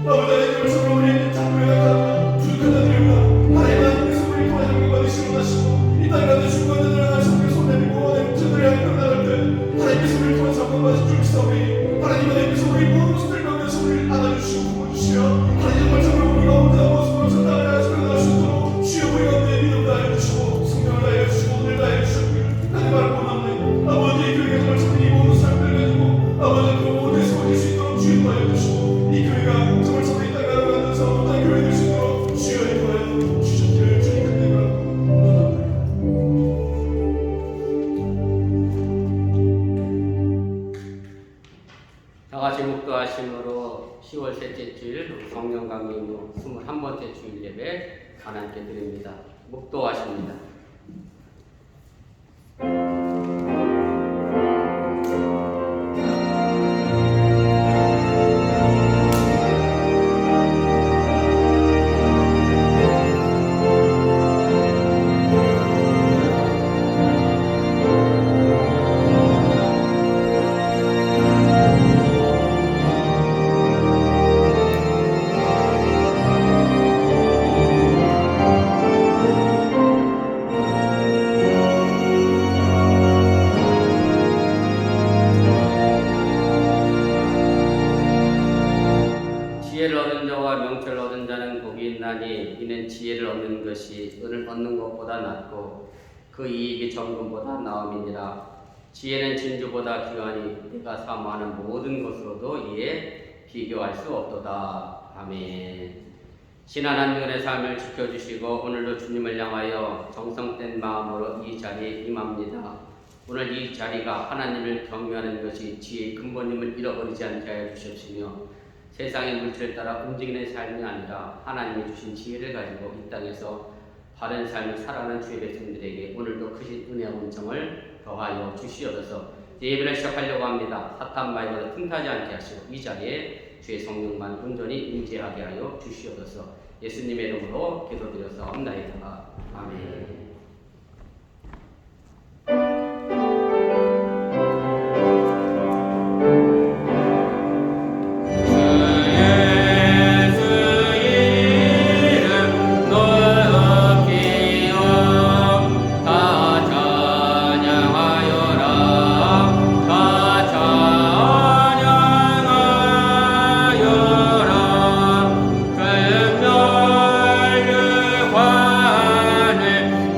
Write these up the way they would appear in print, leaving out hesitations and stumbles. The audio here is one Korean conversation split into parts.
아버지 하나님을 서로 우리에게 장부에다가 부족하다 드립니다. 하나님 하나님께서 우리 도와주고 받으시고 하시고 이 땅 가운데 중간에 들어가 성령 손 내밀고 하나님 저들이 하나님 나갈 때 하나님께서 우리를 통해서 한번 받으신 줄 믿사오니 하나님 하나님께서 우리 모든 모습들 가운데서 우리를 안아주시고 품어주시어 하나님 정말 정말 우리가 온전한 모습으로 저 땅을 나아갈 수 있도록 주여 우리 가운데 믿음 다해 주시고 성령을 다해 주시고 오늘 다해 주셨기를 하나님 바라고 원합니다. 아버지 교회가 정말 정말 이 모든 사람들 가지고 아버지 그 모든 세워질 수 있도록 주여 도와해 주시고 이 교회가 정말 정말 이 땅을 나아가면서 어떤 교회 될 수 있도록 주여 인도하여 주셨기를 주님 그때 바라고 원합니다. 다같이 묵도하심으로 10월 셋째 주일 성령 강림 21번째 주일 예배 하나님께 드립니다. 묵도하십니다. 지혜를 얻은 자와 명철을 얻은 자는 복이 있나니 이는 지혜를 얻는 것이 은을 얻는 것보다 낫고 그 이익이 정금보다 나음이니라. 지혜는 진주보다 귀하니 내가 사모하는 모든 것으로도 이에 비교할 수 없도다. 아멘. 지난 한 주간의 삶을 지켜주시고 오늘도 주님을 향하여 정성된 마음으로 이 자리에 임합니다. 오늘 이 자리가 하나님을 경외하는 것이 지혜의 근본임을 잃어버리지 않게 하여 주십시며 세상의 물질을 따라 움직이는 삶이 아니라 하나님이 주신 지혜를 가지고 이 땅에서 바른 삶을 살아가는 주의 백성들에게 오늘도 크신 은혜와 은총을 더하여 주시옵소서. 예배를 시작하려고 합니다. 사탄 마귀로 틈타지 않게 하시고 이 자리에 주의 성령만 온전히 임재하게 하여 주시옵소서. 예수님의 이름으로 기도드려서옵나이다. 아멘.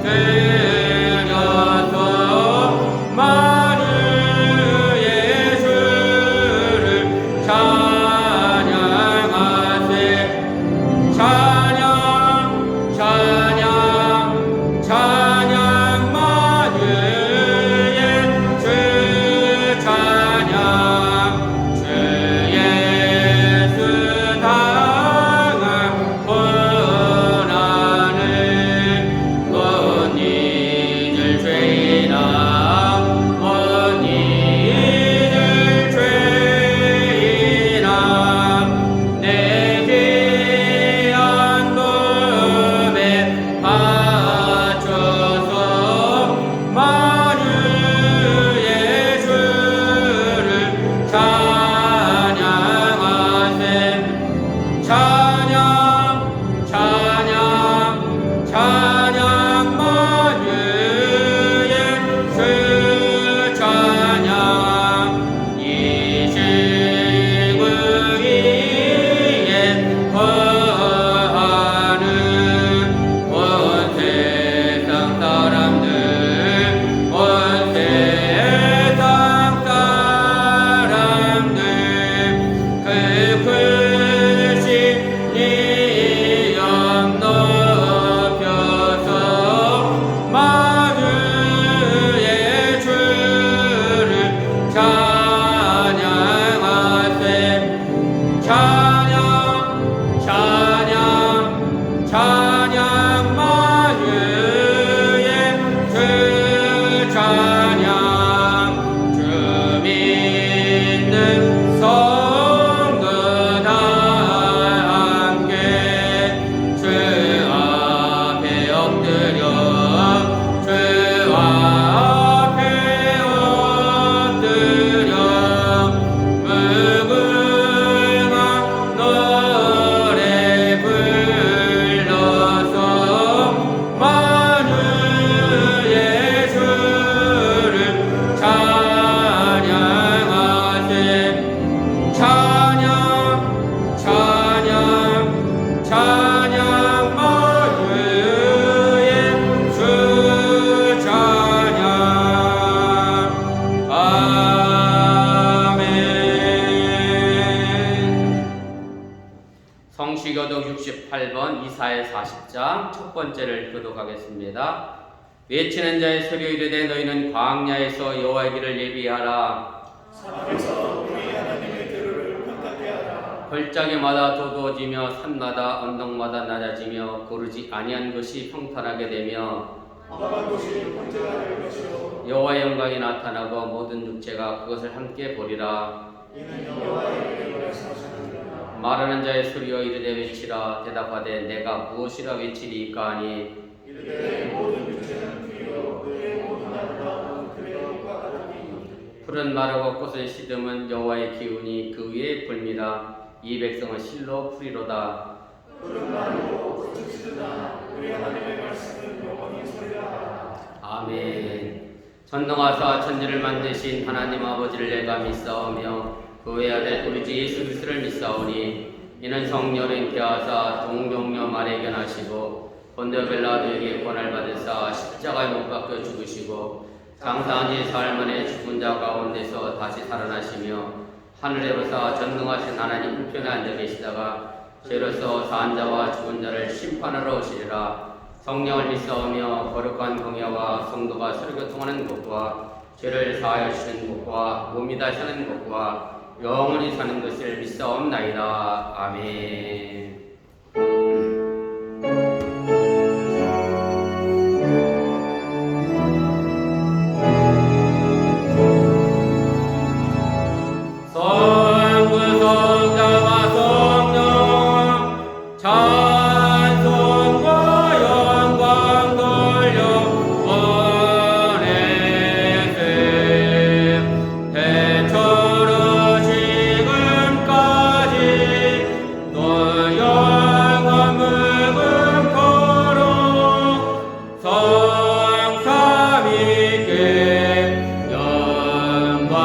그 성시교독 68번 이사야 40장 첫 번째를 교독하겠습니다. 외치는 자의 소리 이르되 너희는 광야에서 여호와의 길을 예비하라. 사막에서 우리 하나님의 대로를 평탄케 하라. 골짜기마다 도도지며 산마다 언덕마다 낮아지며 고르지 아니한 것이 평탄하게 되며 험한 곳이 번제가 될 것이요 여호와의 영광이 나타나고 모든 육체가 그것을 함께 보리라. 이는 여호와의 길을 말씀하시느니라. 말하는 자의 소리여 이르되 외치라. 대답하되 내가 무엇이라 외치리이까 하니 이르되 모든 육체는 피요 그의 모든 나무가 그의 꽃과 같으니 풀은 마르고 꽃은 시듬은 여호와의 기운이 그 위에 불미라. 이 백성은 실로 풀이로다. 푸른 나무로 꽃은 시드나 우리 하나님의 말씀은 영원히 서리라. 아멘. 전능하사 천지를 만드신 하나님 아버지를 내가 믿사오며 그 외아들 우리 주 예수 그리스도를 믿사오니 이는 성령을 인케하사 동정녀 말에 견하시고 본디오 빌라도에게 권을 받으사 십자가에 못 박혀 죽으시고 장사한 지 사흘 만에 죽은 자 가운데서 다시 살아나시며 하늘에 오르사 전능하신 하나님 우편에 앉아 계시다가 죄로서 산 자와 죽은 자를 심판하러 오시리라. 성령을 믿사오며 거룩한 공예와 성도가 서로 교통하는 것과 죄를 사하여 주시는 것과 몸이 다시 사는 것과 영원히 사는 것을 믿사옵나이다. 아멘. 성부성자와 성령 찬송과 영광 돌려 원해세 대처로 지금까지 너 영원 무궁토록 성삼위께 영광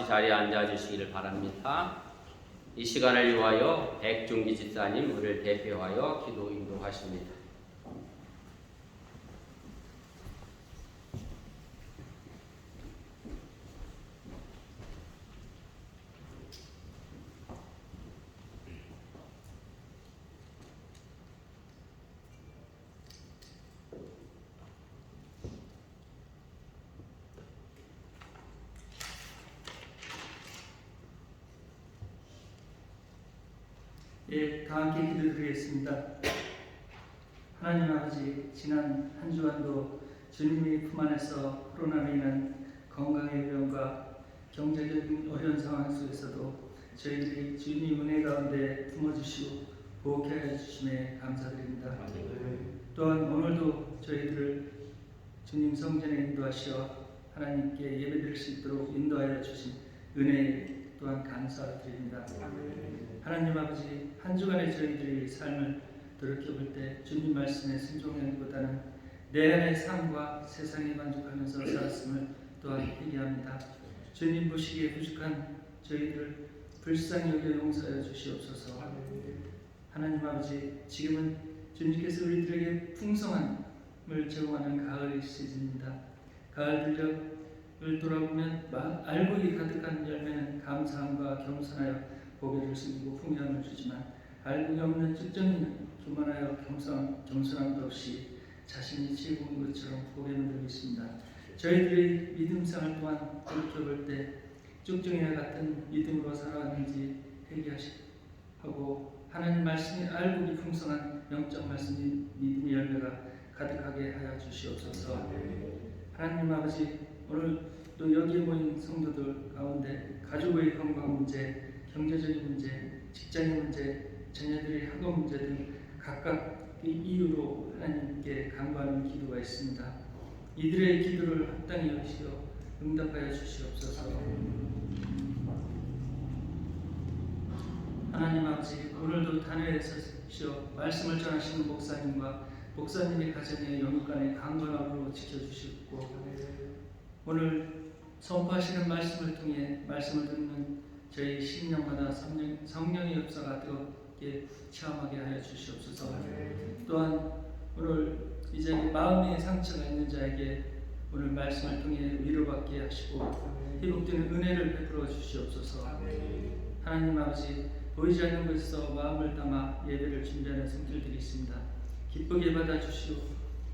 자리에 앉아주시기를 바랍니다. 이 시간을 위하여 백중기 집사님 우리를 대표하여 기도 인도하십니다. 예, 다 함께 기도드리겠습니다. 하나님 아버지, 지난 한 주간도 주님의 품 안에서 코로나로 인한 건강의 병과 경제적인 어려운 상황 속에서도 저희들이 주님의 은혜 가운데 품어주시고 보호케 하여 주심에 감사드립니다. 또한 오늘도 저희들을 주님 성전에 인도하시어 하나님께 예배드릴 수 있도록 인도하여 주신 은혜 또한 감사드립니다. 하나님 아버지, 한 주간의 저희들의 삶을 돌이켜볼 때 주님 말씀에 순종하기보다는 내 안의 삶과 세상에 만족하면서 살았음을 또한 회개합니다. 주님 보시기에 부족한 저희들을 불쌍히 여겨 용서하여 주시옵소서. 하나님 아버지, 지금은 주님께서 우리들에게 풍성함을 제공하는 가을 시즌입니다. 가을 들녘을 돌아보면 알곡이 가득한 열매는 감사함과 겸손하여 고개를 숙이고 풍요함을 주지만 알곡이 없는 쭉정이는 교만하여 겸손함도 없이 자신이 최고인 것처럼 고개를 들고 있습니다. 저희들의 믿음생활 또한 돌이켜볼 때 쭉정이와 같은 믿음으로 살아왔는지 회개하고 하나님 말씀이 알곡이 풍성한 영적 말씀이 믿음의 열매가 가득하게 하여 주시옵소서. 하나님 아버지, 오늘 또 여기에 모인 성도들 가운데 가족의 건강 문제, 경제적인 문제, 직장의 문제, 자녀들의 학업 문제 등 각각 이 이유로 하나님께 간구하는 기도가 있습니다. 이들의 기도를 합당히 여기시어 응답하여 주시옵소서. 하나님 아버지, 오늘도 단회에 서시어 말씀을 전하시는 목사님과 목사님의 가정의 영육간의 강건함으로 지켜주시고 오늘 선포하시는 말씀을 통해 말씀을 듣는 저희 심령마다 성령의 역사가 뜨겁게 체험하게 하여 주시옵소서. 또한 오늘 이제 마음의 상처가 있는 자에게 오늘 말씀을 통해 위로받게 하시고 회복되는 은혜를 베풀어 주시옵소서. 하나님 아버지, 보이지 않는 곳에서 마음을 담아 예배를 준비하는 성도들이 있습니다. 기쁘게 받아주시고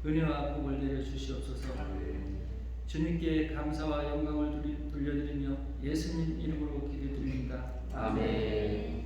은혜와 복을 내려 주시옵소서. 주님께 감사와 영광을 돌려드리며 예수님 이름으로 기도드립니다. 아멘.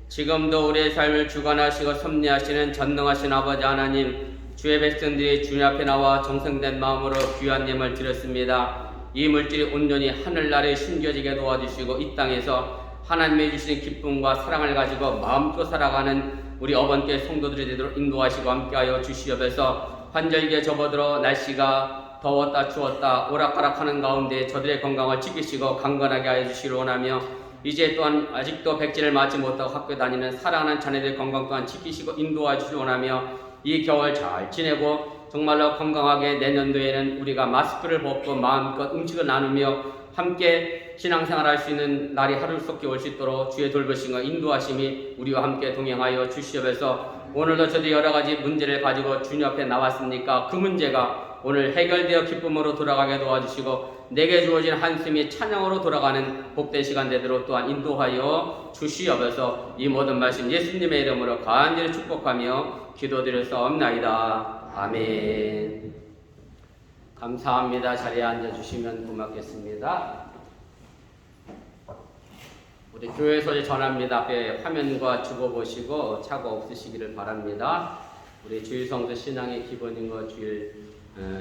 지금도 우리의 삶을 주관하시고 섭리하시는 전능하신 아버지 하나님, 주의 백성들이 주님 앞에 나와 정성된 마음으로 귀한 예물을 드렸습니다. 이 물질이 온전히 하늘나라에 심겨지게 도와주시고 이 땅에서 하나님의 주신 기쁨과 사랑을 가지고 마음껏 살아가는 우리 어번교회 성도들이 되도록 인도하시고 함께하여 주시옵소서. 환절기에 접어들어 날씨가 더웠다 추웠다 오락가락하는 가운데 저들의 건강을 지키시고 강건하게 하여 주시기를 원하며, 이제 또한 아직도 백지를 맞지 못하고 학교 다니는 사랑하는 자녀들의 건강 또한 지키시고 인도하여 주시기를 원하며, 이 겨울 잘 지내고 정말로 건강하게 내년도에는 우리가 마스크를 벗고 마음껏 음식을 나누며 함께 함께 신앙생활할 수 있는 날이 하루속히 올 수 있도록 주의 돌보심과 인도하심이 우리와 함께 동행하여 주시옵소서. 오늘도 저도 여러 가지 문제를 가지고 주님 앞에 나왔으니까 그 문제가 오늘 해결되어 기쁨으로 돌아가게 도와주시고 내게 주어진 한숨이 찬양으로 돌아가는 복된 시간 되도록 또한 인도하여 주시옵소서. 이 모든 말씀 예수님의 이름으로 간절히 축복하며 기도드렸사옵나이다. 아멘. 감사합니다. 자리에 앉아주시면 고맙겠습니다. 우리 교회소에 전합니다. 앞에 화면과 죽어보시고 착오 없으시기를 바랍니다. 우리 주일 성도 신앙의 기본인 것 주일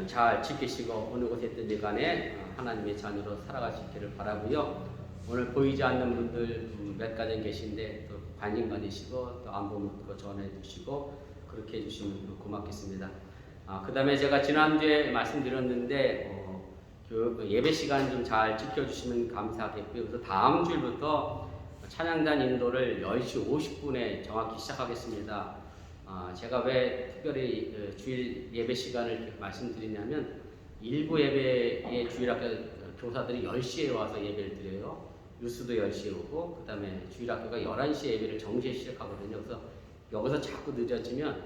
잘 지키시고 어느 곳에 있든지 간에 하나님의 자녀로 살아갈 수 있기를 바라고요. 오늘 보이지 않는 분들 몇 가정 계신데 또 관심 가지시고 또 안부 묻고 전해 주시고 그렇게 해주시면 고맙겠습니다. 그 다음에 제가 지난주에 말씀드렸는데 예배 시간 좀 잘 지켜주시면 감사하겠고요. 그래서 다음 주일부터 찬양단 인도를 10시 50분에 정확히 시작하겠습니다. 제가 왜 특별히 주일 예배 시간을 말씀드리냐면 일부 예배의 주일학교 교사들이 10시에 와서 예배를 드려요. 뉴스도 10시에 오고 그 다음에 주일학교가 11시에 예배를 정시에 시작하거든요. 그래서 여기서 자꾸 늦어지면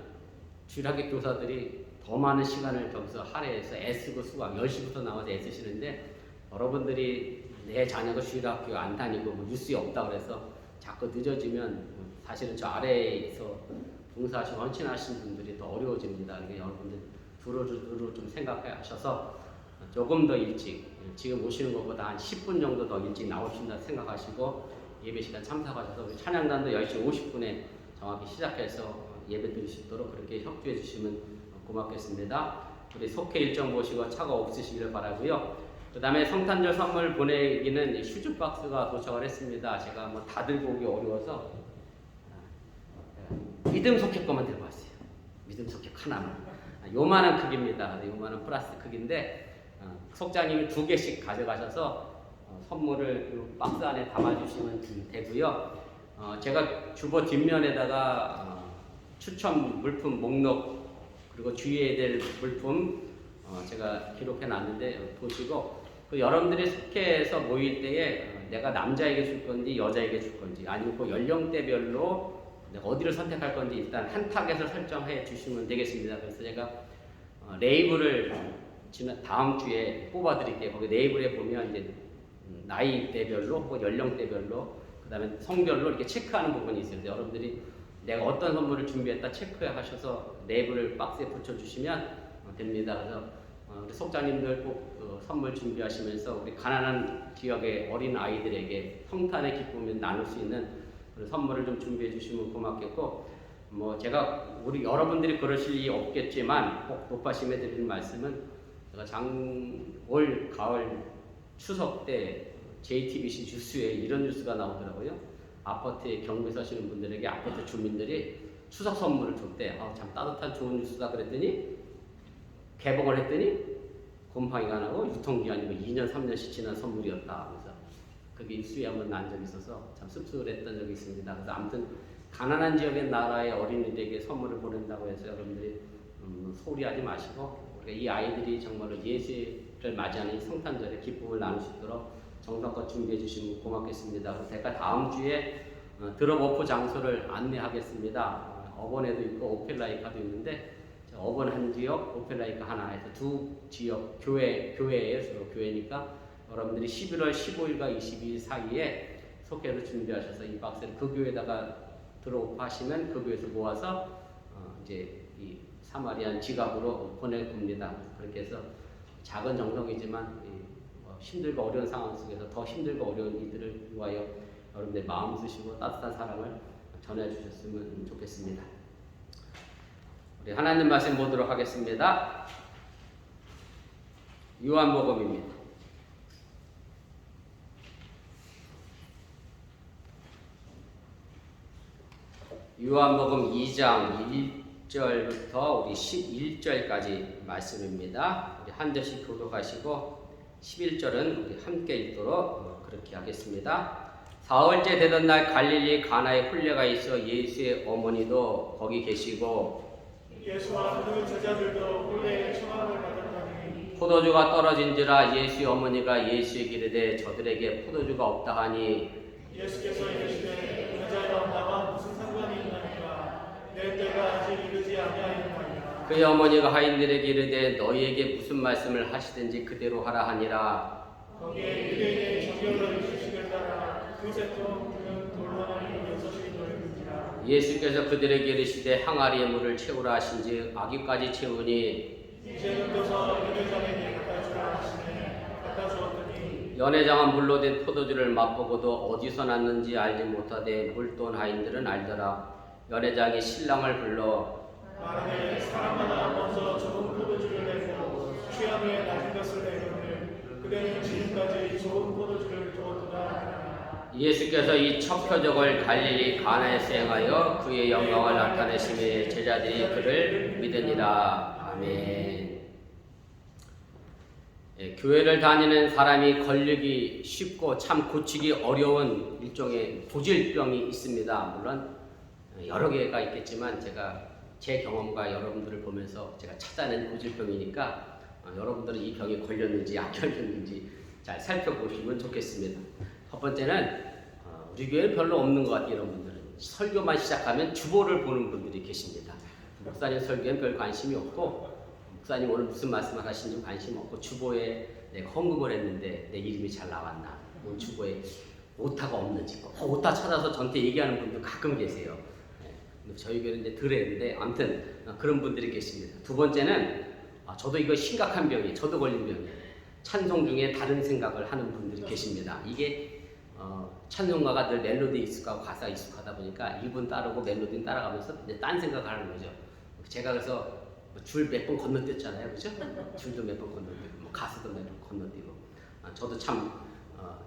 주일학교 교사들이 더 많은 시간을 저기서 할애해서 애쓰고 수강 10시부터 나와서 애쓰시는데 여러분들이 내 자녀가 주일학교 안 다니고 뭐 뉴스에 없다 그래서 자꾸 늦어지면 사실은 저 아래에서 봉사하시고 헌신하신 분들이 더 어려워집니다. 그러니까 여러분들 두루두루 좀 생각하셔서 조금 더 일찍 지금 오시는 것보다 한 10분 정도 더 일찍 나오신다 생각하시고 예배 시간 참석하셔서 우리 찬양단도 10시 50분에 정확히 시작해서 예배 드릴 수 있도록 그렇게 협조해 주시면 고맙겠습니다. 우리 속회 일정 보시고 차가 없으시기를 바라고요. 그 다음에 성탄절 선물 보내기는 휴즈 박스가 도착을 했습니다. 제가 뭐 다 들고 오기 어려워서 믿음 속회 거만 들고 왔어요. 믿음 속회 하나만. 요만한 크기입니다. 요만한 플라스틱 크기인데 속장님이 2개씩 가져가셔서 선물을 박스 안에 담아주시면 되고요. 제가 주보 뒷면에다가 추천 물품 목록 그리고 주의해야 될 물품 제가 기록해 놨는데 보시고 여러분들이 속회에서 모일 때에 내가 남자에게 줄 건지 여자에게 줄 건지 아니면 그 연령대별로 내가 어디를 선택할 건지 일단 한 탁에서 설정해 주시면 되겠습니다. 그래서 제가 레이블을 다음 주에 뽑아 드릴게요. 거기 레이블에 보면 이제 나이대별로 혹은 연령대별로 그 다음에 성별로 이렇게 체크하는 부분이 있어요. 여러분들이 내가 어떤 선물을 준비했다 체크하셔서 레이블을 박스에 붙여주시면 됩니다. 그래서 우리 속장님들 꼭 선물 준비하시면서 우리 가난한 지역의 어린 아이들에게 성탄의 기쁨을 나눌 수 있는 그런 선물을 좀 준비해 주시면 고맙겠고 뭐 제가 우리 여러분들이 그러실 일이 없겠지만 꼭 높아심에 드리는 말씀은 제가 올 가을 추석 때 JTBC 뉴스에 이런 뉴스가 나오더라고요. 아파트에 경비 사시는 분들에게 아파트 주민들이 추석 선물을 줬대. 참 따뜻한 좋은 뉴스다 그랬더니 개봉을 했더니 곰팡이가 나고 유통기한이 2년 3년씩 지난 선물이었다. 그래서 그게 입수에 한번 난 적이 있어서 참 씁쓸했던 적이 있습니다. 그래서 아무튼 가난한 지역의 나라의 어린이들에게 선물을 보낸다고 해서 여러분들이 소리하지 마시고 우리가 이 아이들이 정말로 예수를 맞이하는 성탄절에 기쁨을 나눌 수 있도록 정성껏 준비해 주시면 고맙겠습니다. 그래서 제가 다음 주에 드롭 오프 장소를 안내하겠습니다. 어번에도 있고 오펠라이카도 있는데 어번 한 지역, 오펠라이카 하나 해서 두 지역 교회예요. 주로 교회니까 여러분들이 11월 15일과 22일 사이에 속회를 준비하셔서 이 박스를 그 교회에다가 드롭 하시면 그 교회에서 모아서 이제 이 사마리안 지갑으로 보낼 겁니다. 그렇게 해서 작은 정성이지만 힘들고 어려운 상황 속에서 더 힘들고 어려운 이들을 위하여 여러분들 마음 쓰시고 따뜻한 사랑을 전해주셨으면 좋겠습니다. 우리 하나님 말씀 보도록 하겠습니다. 요한복음입니다. 요한복음 2장 1절부터 우리 11절까지 말씀입니다. 우리 한 절씩 교독하시고 11절은 우리 함께 읽도록 그렇게 하겠습니다. 사흘째 되던 날 갈릴리 가나에 혼례가 있어 예수의 어머니도 거기 계시고 예수와 그 제자들도 혼례의 청함을 받았더니 포도주가 떨어진지라 예수의 어머니가 예수에게 이르되 저들에게 포도주가 없다 하니 예수께서 이르시되 여자여 나와 무슨 상관이 있나이까 내 때가 아직 이르지 아니하였나이다. 그의 어머니가 하인들에게 이르되 너희에게 무슨 말씀을 하시든지 그대로 하라 하니라. 거기에 유대인의 정결로 주식을 따라 그 세통 그는 돌로나니 6이 돌리니라. 예수께서 그들에게 이르시되 항아리에 물을 채우라 하신지 아기까지 채우니 이제는 떠서 연회장에게 갖다 주라 하시네. 갖다 주었더니 연회장은 물로 된 포도주를 맛보고도 어디서 났는지 알지 못하되 물돈 하인들은 알더라. 연회장이 신랑을 불러 말하되 사람마다 먼저 좋은 포도주를 내고 취한 후에 낮은 것을 내거늘 그대는 지금까지 좋은 포도주를 두었도다 하니라. 예수께서 이 첫 표적을 갈릴리 가나에서 행하여 그의 영광을 나타내심에 제자들이 그를 믿으니라. 아멘. 교회를 다니는 사람이 걸리기 쉽고 참 고치기 어려운 일종의 고질병이 있습니다. 물론 여러 개가 있겠지만 제가 제 경험과 여러분들을 보면서 제가 찾아낸 고질병이니까 여러분들은 이 병에 걸렸는지 안 걸렸는지 잘 살펴보시면 좋겠습니다. 첫 번째는 우리 교회는 별로 없는 것 같아요. 여러분들은 설교만 시작하면 주보를 보는 분들이 계십니다. 목사님 설교엔 별 관심이 없고 목사님 오늘 무슨 말씀을 하시는지 관심 없고 주보에 내가 헌금을 했는데 내 이름이 잘 나왔나, 오늘 주보에 오타가 없는지 오타 찾아서 저한테 얘기하는 분들 가끔 계세요. 저희 교회는 이제 덜 했는데 아무튼 그런 분들이 계십니다. 두 번째는 저도 이거 심각한 병이에요. 저도 걸린 병이에요. 찬송 중에 다른 생각을 하는 분들이 계십니다. 이게 찬송가가 늘 멜로디에 익숙하고 가사에 익숙하다 보니까 이분 따르고 멜로디는 따라가면서 이제 딴 생각을 하는 거죠. 제가 그래서 줄 몇 번 건너뛰었잖아요, 그죠? 줄도 몇 번 건너뛰고, 뭐 가수도 몇 번 건너뛰고. 저도 참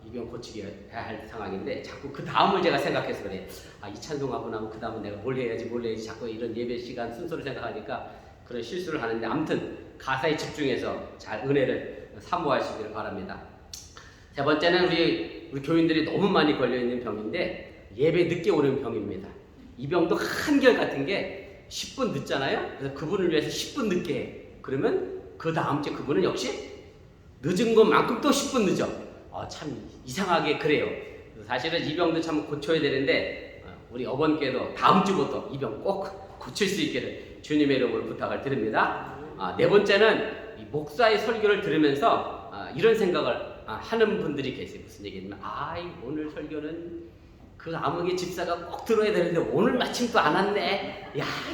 이 병 고치게 해야 할 상황인데 자꾸 그 다음을 제가 생각해서 그래. 이 찬송하고 나면 그 다음은 내가 뭘 해야지 자꾸 이런 예배 시간 순서를 생각하니까 그런 실수를 하는데 아무튼 가사에 집중해서 잘 은혜를 사모하시기를 바랍니다. 세 번째는 우리 교인들이 너무 많이 걸려있는 병인데 예배 늦게 오는 병입니다. 이 병도 한결같은 게 10분 늦잖아요. 그래서 그분을 위해서 10분 늦게 해. 그러면 그 다음 주에 그분은 역시 늦은 것만큼 또 10분 늦어. 참 이상하게 그래요. 사실은 이 병도 참 고쳐야 되는데 우리 어번께도 다음 주부터 이 병 꼭 고칠 수 있기를 주님의 이름으로 부탁을 드립니다. 네 번째는 이 목사의 설교를 들으면서 이런 생각을 하는 분들이 계세요. 무슨 얘기냐면 오늘 설교는 그 암흑의 집사가 꼭 들어야 되는데 오늘 마침 또 안 왔네.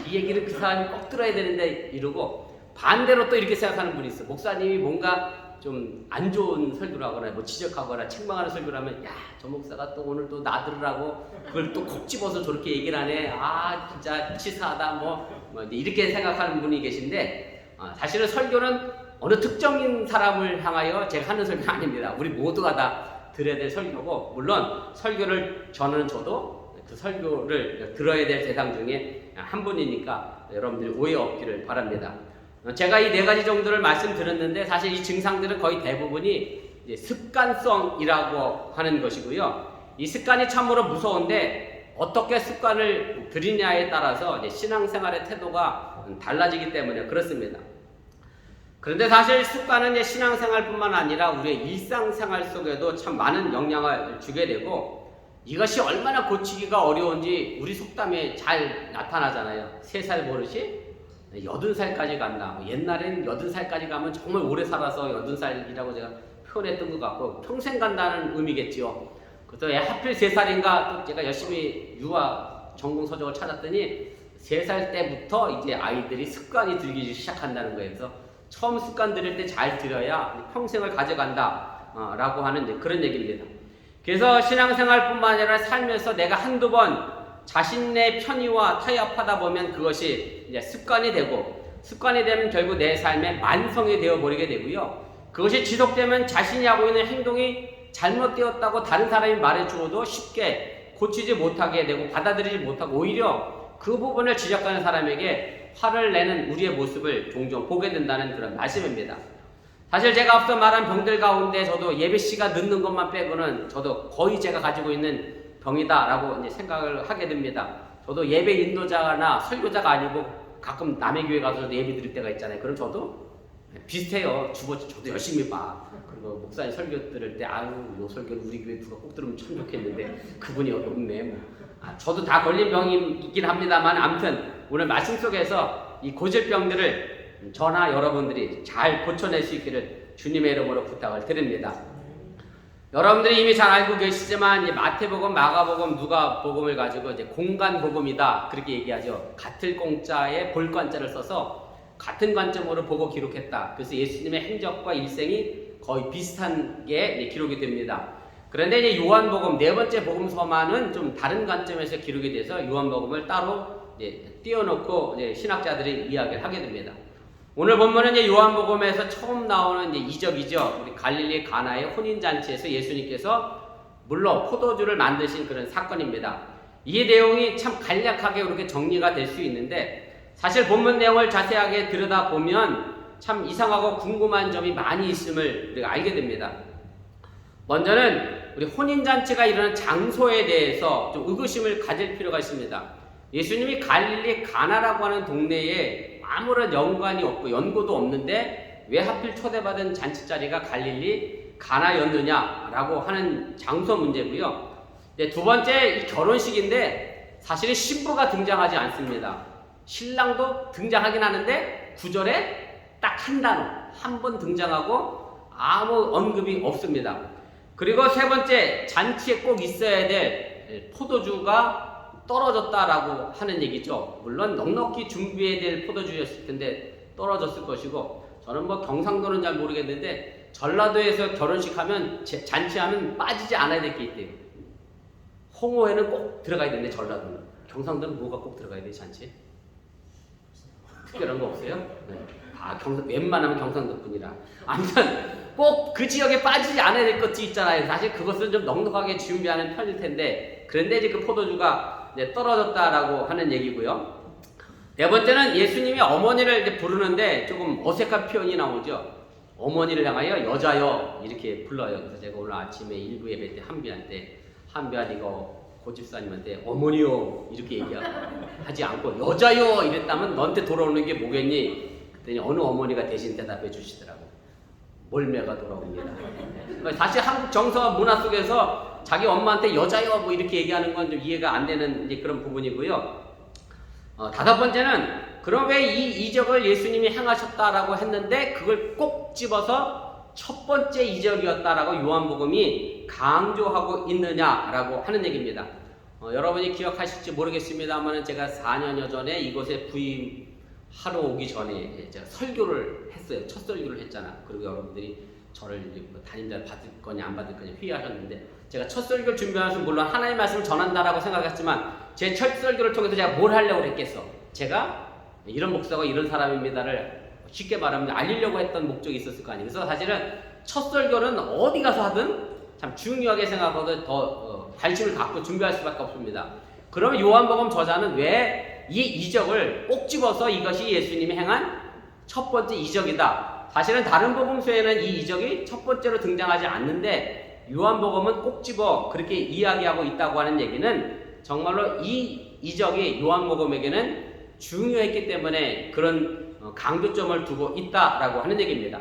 이 얘기를 그 사람이 꼭 들어야 되는데 이러고 반대로 또 이렇게 생각하는 분이 있어. 목사님이 뭔가 좀 안 좋은 설교를 하거나 뭐 지적하거나 책망하는 설교를 하면 저 목사가 또 오늘 또 나들으라고 그걸 또 콕 집어서 저렇게 얘기를 하네. 진짜 치사하다 뭐 이렇게 생각하는 분이 계신데 사실은 설교는 어느 특정인 사람을 향하여 제가 하는 설교가 아닙니다. 우리 모두가 다 들어야 될 설교고, 물론 설교를 저도 그 설교를 들어야 될 대상 중에 한 분이니까 여러분들이 오해 없기를 바랍니다. 제가 이 네 가지 정도를 말씀드렸는데 사실 이 증상들은 거의 대부분이 이제 습관성이라고 하는 것이고요. 이 습관이 참으로 무서운데 어떻게 습관을 들이냐에 따라서 이제 신앙생활의 태도가 달라지기 때문에 그렇습니다. 그런데 사실 습관은 이제 신앙생활뿐만 아니라 우리의 일상생활 속에도 참 많은 영향을 주게 되고, 이것이 얼마나 고치기가 어려운지 우리 속담에 잘 나타나잖아요. 3살 버릇이 80살까지 간다. 옛날엔 80살까지 가면 정말 오래 살아서 80살이라고 제가 표현했던 것 같고 평생 간다는 의미겠지요. 그래서 하필 3살인가 또 제가 열심히 유아 전공 서적을 찾았더니 3살 때부터 이제 아이들이 습관이 들기 시작한다는 거예요. 그래서 처음 습관 들일 때 잘 들여야 평생을 가져간다 라고 하는 그런 얘기입니다. 그래서 신앙생활뿐만 아니라 살면서 내가 한두 번 자신의 편의와 타협하다 보면 그것이 이제 습관이 되고, 습관이 되면 결국 내 삶의 만성이 되어버리게 되고요. 그것이 지속되면 자신이 하고 있는 행동이 잘못되었다고 다른 사람이 말해주어도 쉽게 고치지 못하게 되고 받아들이지 못하고 오히려 그 부분을 지적하는 사람에게 화를 내는 우리의 모습을 종종 보게 된다는 그런 말씀입니다. 사실 제가 앞서 말한 병들 가운데 저도 예배 시간 늦는 것만 빼고는 저도 거의 제가 가지고 있는 병이다라고 이제 생각을 하게 됩니다. 저도 예배 인도자나 설교자가 아니고 가끔 남의 교회 가서 예배 드릴 때가 있잖아요. 그럼 저도 비슷해요. 저도 열심히 봐. 그리고 목사님 설교 들을 때 아유 요 설교는 우리 교회 누가 꼭 들으면 참 좋겠는데 그분이 여기 없네. 뭐. 저도 다 걸린 병이 있긴 합니다만 아무튼 오늘 말씀 속에서 이 고질병들을 저나 여러분들이 잘 고쳐낼 수 있기를 주님의 이름으로 부탁을 드립니다. 여러분들이 이미 잘 알고 계시지만 이제 마태복음, 마가복음, 누가복음을 가지고 이제 공간복음이다 그렇게 얘기하죠. 같을 공자에 볼관자를 써서 같은 관점으로 보고 기록했다. 그래서 예수님의 행적과 일생이 거의 비슷한 게 기록이 됩니다. 그런데 이제 요한복음 네 번째 복음서만은 좀 다른 관점에서 기록이 돼서 요한복음을 따로 이제 띄워놓고 이제 신학자들이 이야기를 하게 됩니다. 오늘 본문은 이제 요한복음에서 처음 나오는 이제 이적이죠. 우리 갈릴리 가나의 혼인잔치에서 예수님께서 물로 포도주를 만드신 그런 사건입니다. 이 내용이 참 간략하게 이렇게 정리가 될 수 있는데 사실 본문 내용을 자세하게 들여다보면 참 이상하고 궁금한 점이 많이 있음을 우리가 알게 됩니다. 먼저는 우리 혼인잔치가 일어난 장소에 대해서 좀 의구심을 가질 필요가 있습니다. 예수님이 갈릴리 가나라고 하는 동네에 아무런 연관이 없고 연고도 없는데 왜 하필 초대받은 잔치 자리가 갈릴리 가나였느냐라고 하는 장소 문제고요. 두 번째 이 결혼식인데 사실은 신부가 등장하지 않습니다. 신랑도 등장하긴 하는데 구절에 딱 한 단어, 한 번 등장하고 아무 언급이 없습니다. 그리고 세 번째, 잔치에 꼭 있어야 될 포도주가 떨어졌다라고 하는 얘기죠. 물론 넉넉히 준비해야 될 포도주였을 텐데 떨어졌을 것이고, 저는 뭐 경상도는 잘 모르겠는데 전라도에서 결혼식 하면 잔치하면 빠지지 않아야 될 게 있대요. 홍어회는 꼭 들어가야 되는데 전라도는. 경상도는 뭐가 꼭 들어가야 돼 잔치에? 특별한 거 없어요? 네. 웬만하면 경상도뿐이라. 아무튼 꼭 그 지역에 빠지지 않아야 될 것이 있잖아요. 사실 그것은 좀 넉넉하게 준비하는 편일 텐데, 그런데 이제 그 포도주가 이제 떨어졌다라고 하는 얘기고요. 네 번째는 예수님이 어머니를 이제 부르는데 조금 어색한 표현이 나오죠. 어머니를 향하여 여자여 이렇게 불러요. 그래서 제가 오늘 아침에 일부 예배 때 한비야 이거 고집사님한테 어머니요 이렇게 얘기하지 않고 여자요 이랬다면 너한테 돌아오는 게 뭐겠니? 그랬더니 어느 어머니가 대신 대답해 주시더라고. 몰매가 돌아옵니다. 사실 한국 정서와 문화 속에서 자기 엄마한테 여자요 뭐 이렇게 얘기하는 건 좀 이해가 안 되는 이제 그런 부분이고요. 다섯 번째는 그럼 왜 이 이적을 예수님이 행하셨다라고 했는데 그걸 꼭 집어서 첫 번째 이적이었다라고 요한복음이 강조하고 있느냐라고 하는 얘기입니다. 여러분이 기억하실지 모르겠습니다만 제가 4년여 전에 이곳에 부임하러 오기 전에 제가 설교를 했어요. 첫 설교를 했잖아. 그리고 여러분들이 저를 담임자를 받을 거냐 안 받을 거냐 회의하셨는데, 제가 첫 설교를 준비하면서 물론 하나님의 말씀을 전한다라고 생각했지만 제 첫 설교를 통해서 제가 뭘 하려고 했겠어? 제가 이런 목사가 이런 사람입니다를 쉽게 말하면 알리려고 했던 목적이 있었을 거 아니에요. 그래서 사실은 첫 설교는 어디 가서 하든 참 중요하게 생각하고 더 관심을 갖고 준비할 수밖에 없습니다. 그러면 요한복음 저자는 왜 이 이적을 꼭 집어서 이것이 예수님이 행한 첫 번째 이적이다. 사실은 다른 복음서에는 이 이적이 첫 번째로 등장하지 않는데 요한복음은 꼭 집어 그렇게 이야기하고 있다고 하는 얘기는 정말로 이 이적이 요한복음에게는 중요했기 때문에 그런 강조점을 두고 있다라고 하는 얘기입니다.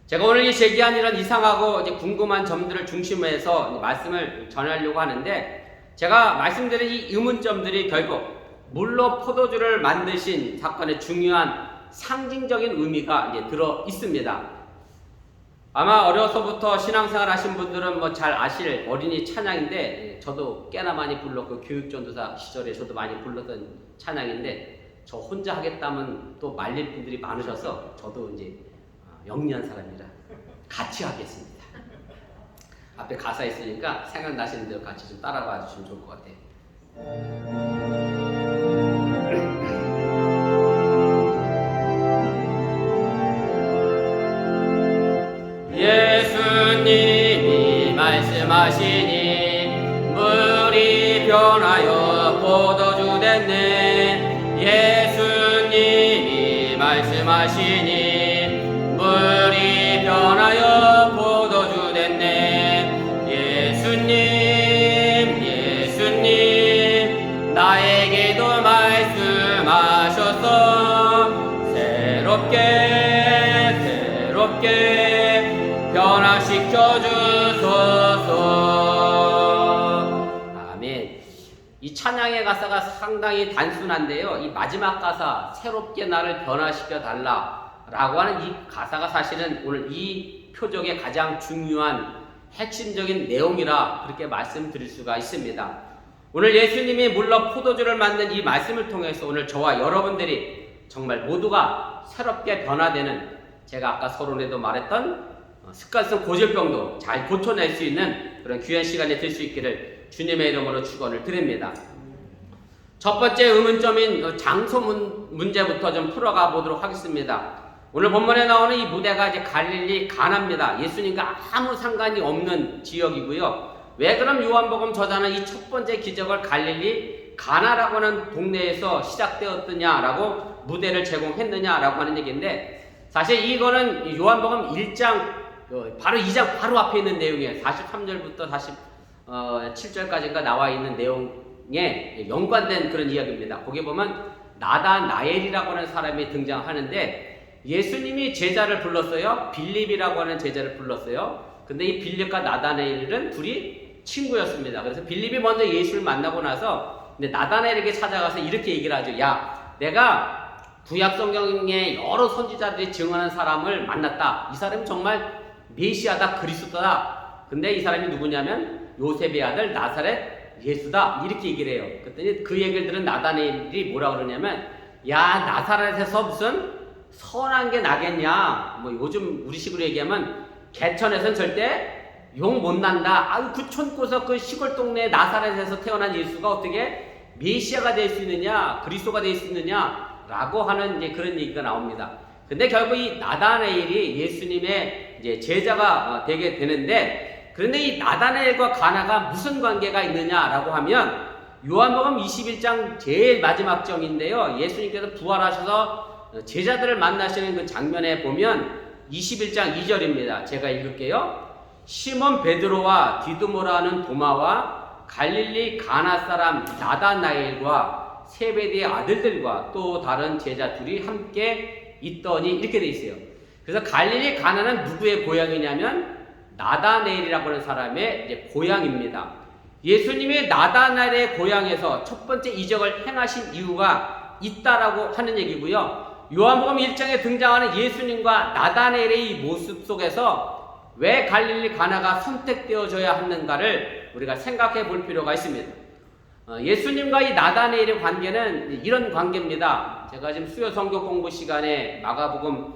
제가 오늘 이 제기한 이런 이상하고 이제 궁금한 점들을 중심으로 말씀을 전하려고 하는데, 제가 말씀드린 이 의문점들이 결국 물로 포도주를 만드신 사건의 중요한 상징적인 의미가 이제 들어 있습니다. 아마 어려서부터 신앙생활 하신 분들은 뭐 잘 아실 어린이 찬양인데, 저도 꽤나 많이 불렀고 교육전도사 시절에 저도 많이 불렀던 찬양인데, 저 혼자 하겠다면 또 말릴 분들이 많으셔서 저도 이제 영리한 사람이라 같이 하겠습니다. 앞에 가사 있으니까 생각나시는 대로 같이 좀 따라가 주시면 좋을 것 같아요. 예수님이 말씀하시니 물이 변하여 포도주 됐네. 예수님이 말씀하시니 물이 변하여 포도주 됐네. 예수님 나에게도 말씀하셔서 새롭게 새롭게 변화시켜 주소서. 아멘. 이 찬양의 가사가 상당히 단순한데요, 이 마지막 가사 새롭게 나를 변화시켜 달라라고 하는 이 가사가 사실은 오늘 이 표적의 가장 중요한 핵심적인 내용이라 그렇게 말씀드릴 수가 있습니다. 오늘 예수님이 물러 포도주를 만든 이 말씀을 통해서 오늘 저와 여러분들이 정말 모두가 새롭게 변화되는, 제가 아까 서론에도 말했던 습관성 고질병도 잘 고쳐낼 수 있는 그런 귀한 시간이 될 수 있기를 주님의 이름으로 축원을 드립니다. 첫 번째 의문점인 장소 문제부터 좀 풀어가 보도록 하겠습니다. 오늘 본문에 나오는 이 무대가 이제 갈릴리 가나입니다. 예수님과 아무 상관이 없는 지역이고요. 왜 그럼 요한복음 저자는 이 첫 번째 기적을 갈릴리 가나라고 하는 동네에서 시작되었느냐라고 무대를 제공했느냐라고 하는 얘기인데, 사실 이거는 요한복음 1장 바로 2장 바로 앞에 있는 내용이에요. 43절부터 47절까지가 나와 있는 내용에 연관된 그런 이야기입니다. 거기 보면 나다나엘이라고 하는 사람이 등장하는데, 예수님이 제자를 불렀어요. 빌립이라고 하는 제자를 불렀어요. 근데 이 빌립과 나다나엘은 둘이 친구였습니다. 그래서 빌립이 먼저 예수를 만나고 나서 나다나엘에게 찾아가서 이렇게 얘기를 하죠. 야, 내가 구약 성경에 여러 선지자들이 증언한 사람을 만났다. 이 사람이 정말 메시아다, 그리스도다. 근데 이 사람이 누구냐면 요셉의 아들 나사렛 예수다. 이렇게 얘기를 해요. 그랬더니 그 얘기를 들은 나다나엘이 뭐라 그러냐면, 야, 나사렛에서 무슨 선한 게 나겠냐. 뭐 요즘 우리식으로 얘기하면 개천에서는 절대 용 못 난다. 아유, 그 촌구석 그 시골 동네 나사렛에서 태어난 예수가 어떻게 메시아가 될 수 있느냐, 그리스도가 될 수 있느냐 라고 하는 이제 그런 얘기가 나옵니다. 근데 결국 이 나다나엘이 예수님의 이제 제자가 되게 되는데, 그런데 이 나다나엘과 가나가 무슨 관계가 있느냐라고 하면 요한복음 21장 제일 마지막 장인데요, 예수님께서 부활하셔서 제자들을 만나시는 그 장면에 보면 21장 2절입니다. 제가 읽을게요. 시몬 베드로와 디두모라는 도마와 갈릴리 가나 사람 나다나엘과 세베대의 아들들과 또 다른 제자 둘이 함께 있더니, 이렇게 돼 있어요. 그래서 갈릴리 가나는 누구의 고향이냐면 나다나엘이라고 하는 사람의 이제 고향입니다. 예수님이 나다나엘의 고향에서 첫 번째 이적을 행하신 이유가 있다라고 하는 얘기고요. 요한복음 1장에 등장하는 예수님과 나다나엘의 이 모습 속에서 왜 갈릴리 가나가 선택되어져야 하는가를 우리가 생각해 볼 필요가 있습니다. 예수님과 이 나다나엘의 관계는 이런 관계입니다. 제가 지금 수요 성경 공부 시간에 마가복음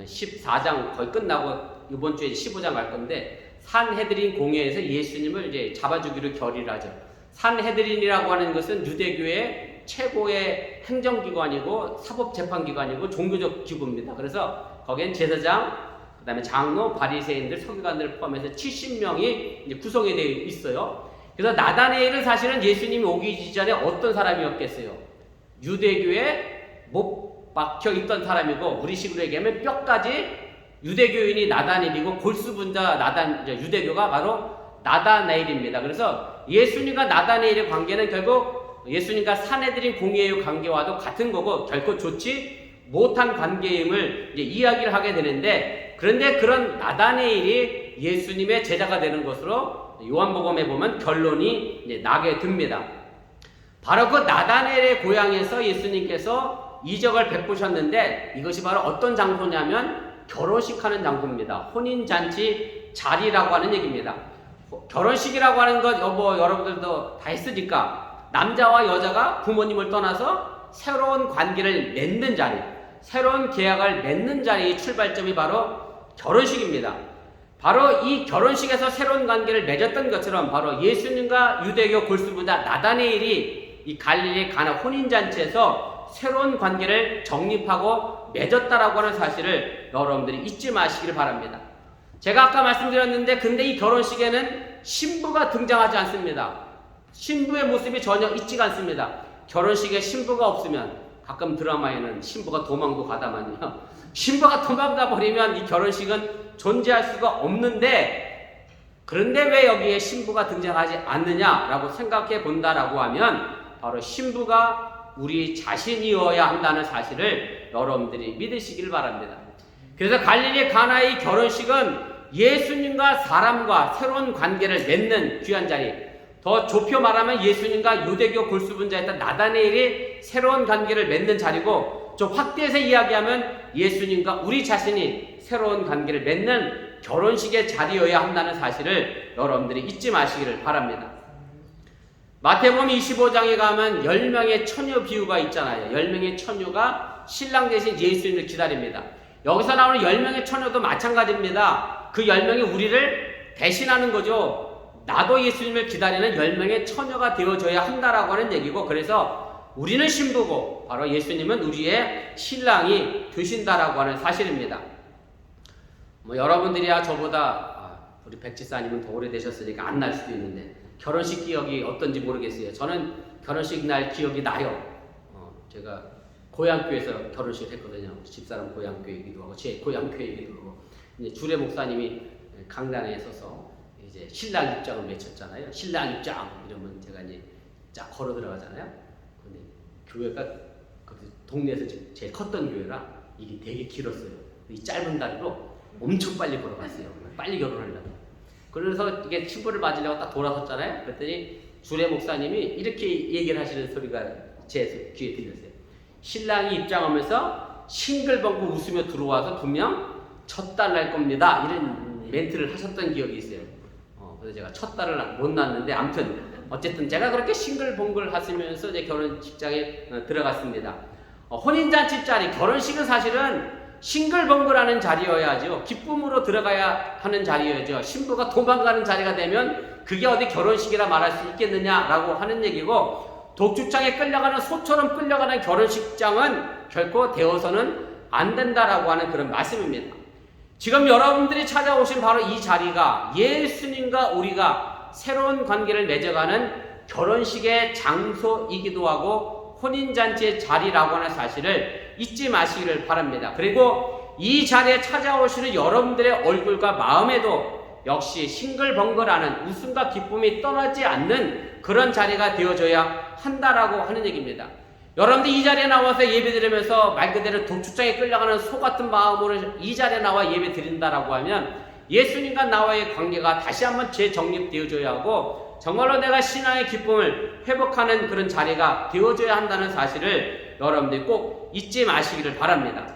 14장 거의 끝나고 이번 주에 15장 갈 건데, 산헤드린 공회에서 예수님을 이제 잡아주기로 결의를 하죠. 산헤드린이라고 하는 것은 유대교의 최고의 행정기관이고 사법재판기관이고 종교적 기구입니다. 그래서 거기엔 제사장, 그 다음에 장로, 바리새인들, 서기관들을 포함해서 70명이 이제 구성이 되어 있어요. 그래서 나다나엘은 사실은 예수님이 오기 전에 어떤 사람이었겠어요? 유대교에 못 박혀 있던 사람이고, 우리식으로 얘기하면 뼈까지 유대교인이 나다나엘이고 골수분자 유대교가 바로 나다나엘입니다. 그래서 예수님과 나다나엘의 관계는 결국 예수님과 산헤드린 공회의 관계와도 같은 거고 결코 좋지 못한 관계임을 이제 이야기를 하게 되는데, 그런데 그런 나다나엘이 예수님의 제자가 되는 것으로 요한복음에 보면 결론이 이제 나게 됩니다. 바로 그 나다나엘의 고향에서 예수님께서 이적을 베푸셨는데, 이것이 바로 어떤 장소냐면 결혼식하는 장소입니다. 혼인잔치 자리라고 하는 얘기입니다. 결혼식이라고 하는 것 여러분들도 다 했으니까, 남자와 여자가 부모님을 떠나서 새로운 관계를 맺는 자리, 새로운 계약을 맺는 자리의 출발점이 바로 결혼식입니다. 바로 이 결혼식에서 새로운 관계를 맺었던 것처럼 바로 예수님과 유대교 골수부자 나다나엘이 이 갈릴리 가나 혼인잔치에서 새로운 관계를 정립하고 맺었다라고 하는 사실을 여러분들이 잊지 마시기를 바랍니다. 제가 아까 말씀드렸는데, 근데 이 결혼식에는 신부가 등장하지 않습니다. 신부의 모습이 전혀 있지가 않습니다. 결혼식에 신부가 없으면, 가끔 드라마에는 신부가 도망도 가다만요, 신부가 도망가 버리면 이 결혼식은 존재할 수가 없는데, 그런데 왜 여기에 신부가 등장하지 않느냐라고 생각해 본다라고 하면 바로 신부가 우리 자신이어야 한다는 사실을 여러분들이 믿으시길 바랍니다. 그래서 갈릴리 가나의 결혼식은 예수님과 사람과 새로운 관계를 맺는 귀한 자리, 더 좁혀 말하면 예수님과 유대교 골수분자였던 나다네엘이 새로운 관계를 맺는 자리고, 좀 확대해서 이야기하면 예수님과 우리 자신이 새로운 관계를 맺는 결혼식의 자리여야 한다는 사실을 여러분들이 잊지 마시기를 바랍니다. 마태복음 25장에 가면 10명의 처녀 비유가 있잖아요. 10명의 처녀가 신랑 대신 예수님을 기다립니다. 여기서 나오는 10명의 처녀도 마찬가지입니다. 그 10명이 우리를 대신하는 거죠. 나도 예수님을 기다리는 10명의 처녀가 되어줘야 한다라고 하는 얘기고, 그래서 우리는 신부고 바로 예수님은 우리의 신랑이 되신다라고 하는 사실입니다. 여러분들이야 저보다 우리 백지사님은 더 오래되셨으니까 안 날 수도 있는데 결혼식 기억이 어떤지 모르겠어요. 저는 결혼식 날 기억이 나요. 제가 고향교회에서 결혼식을 했거든요. 집사람 고향교회이기도 하고 제 고향교회이기도 하고, 이제 주례 목사님이 강단에 서서 이제 신랑 입장을 외쳤잖아요. 신랑 입장 이러면 제가 이제 쫙 걸어 들어가잖아요. 근데 교회가 그 동네에서 제일 컸던 교회라 이게 되게 길었어요. 이 짧은 다리로 엄청 빨리 걸어갔어요. 빨리 결혼하려고. 그래서 이게 신부를 맞으려고 딱 돌아섰잖아요. 그랬더니 주례 목사님이 이렇게 얘기를 하시는 소리가 제 귀에 들렸어요. 신랑이 입장하면서 싱글벙글 웃으며 들어와서 분명 첫 딸 날 겁니다. 이런 멘트를 하셨던 기억이 있어요. 그래서 제가 첫 딸을 못 낳았는데, 아무튼 어쨌든 제가 그렇게 싱글벙글 하시면서 이제 결혼식장에 들어갔습니다. 혼인잔치 자리, 결혼식은 사실은 싱글벙글하는 자리여야죠. 기쁨으로 들어가야 하는 자리여야죠. 신부가 도망가는 자리가 되면 그게 어디 결혼식이라 말할 수 있겠느냐라고 하는 얘기고, 독주장에 끌려가는 소처럼 끌려가는 결혼식장은 결코 되어서는 안 된다라고 하는 그런 말씀입니다. 지금 여러분들이 찾아오신 바로 이 자리가 예수님과 우리가 새로운 관계를 맺어가는 결혼식의 장소이기도 하고 혼인잔치의 자리라고 하는 사실을 잊지 마시기를 바랍니다. 그리고 이 자리에 찾아오시는 여러분들의 얼굴과 마음에도 역시 싱글벙글하는 웃음과 기쁨이 떠나지 않는 그런 자리가 되어줘야 한다라고 하는 얘기입니다. 여러분들 이 자리에 나와서 예배 드리면서 말 그대로 독주장에 끌려가는 소 같은 마음으로 이 자리에 나와 예배 드린다라고 하면 예수님과 나와의 관계가 다시 한번 재정립되어줘야 하고, 정말로 내가 신앙의 기쁨을 회복하는 그런 자리가 되어줘야 한다는 사실을 여러분들이 꼭 잊지 마시기를 바랍니다.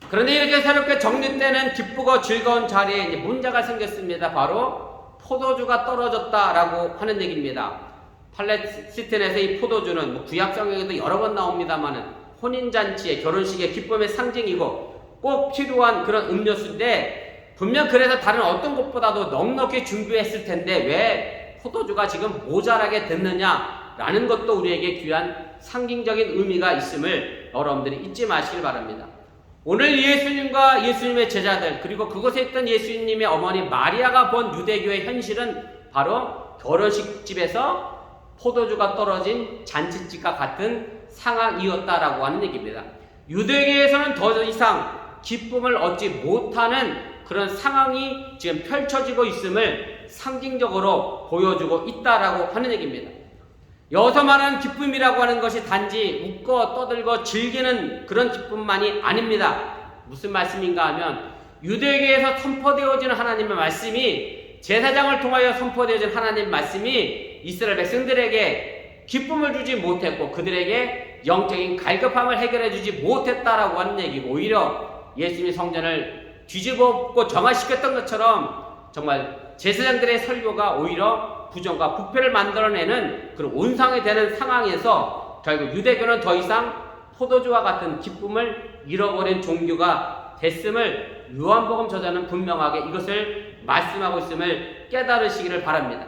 그런데 이렇게 새롭게 정립되는 기쁘고 즐거운 자리에 이제 문제가 생겼습니다. 바로 포도주가 떨어졌다라고 하는 얘기입니다. 팔레스틴에서 이 포도주는 구약성경에도 여러 번 나옵니다만은 혼인잔치의 결혼식의 기쁨의 상징이고 꼭 필요한 그런 음료수인데, 분명 그래서 다른 어떤 것보다도 넉넉히 준비했을 텐데 왜 포도주가 지금 모자라게 됐느냐라는 것도 우리에게 귀한 상징적인 의미가 있음을 여러분들이 잊지 마시길 바랍니다. 오늘 예수님과 예수님의 제자들, 그리고 그곳에 있던 예수님의 어머니 마리아가 본 유대교의 현실은 바로 결혼식집에서 포도주가 떨어진 잔치집과 같은 상황이었다라고 하는 얘기입니다. 유대교에서는 더 이상 기쁨을 얻지 못하는 그런 상황이 지금 펼쳐지고 있음을 상징적으로 보여주고 있다라고 하는 얘기입니다. 여기서 말하는 기쁨이라고 하는 것이 단지 웃고 떠들고 즐기는 그런 기쁨만이 아닙니다. 무슨 말씀인가 하면 유대교에서 선포되어지는 하나님의 말씀이, 제사장을 통하여 선포되어진 하나님의 말씀이 이스라엘 백성들에게 기쁨을 주지 못했고 그들에게 영적인 갈급함을 해결해 주지 못했다라고 하는 얘기고, 오히려 예수님이 성전을 뒤집어엎고 정화시켰던 것처럼 정말 제사장들의 설교가 오히려 부정과 부패를 만들어내는 그런 온상이 되는 상황에서 결국 유대교는 더 이상 포도주와 같은 기쁨을 잃어버린 종교가 됐음을 요한복음 저자는 분명하게 이것을 말씀하고 있음을 깨달으시기를 바랍니다.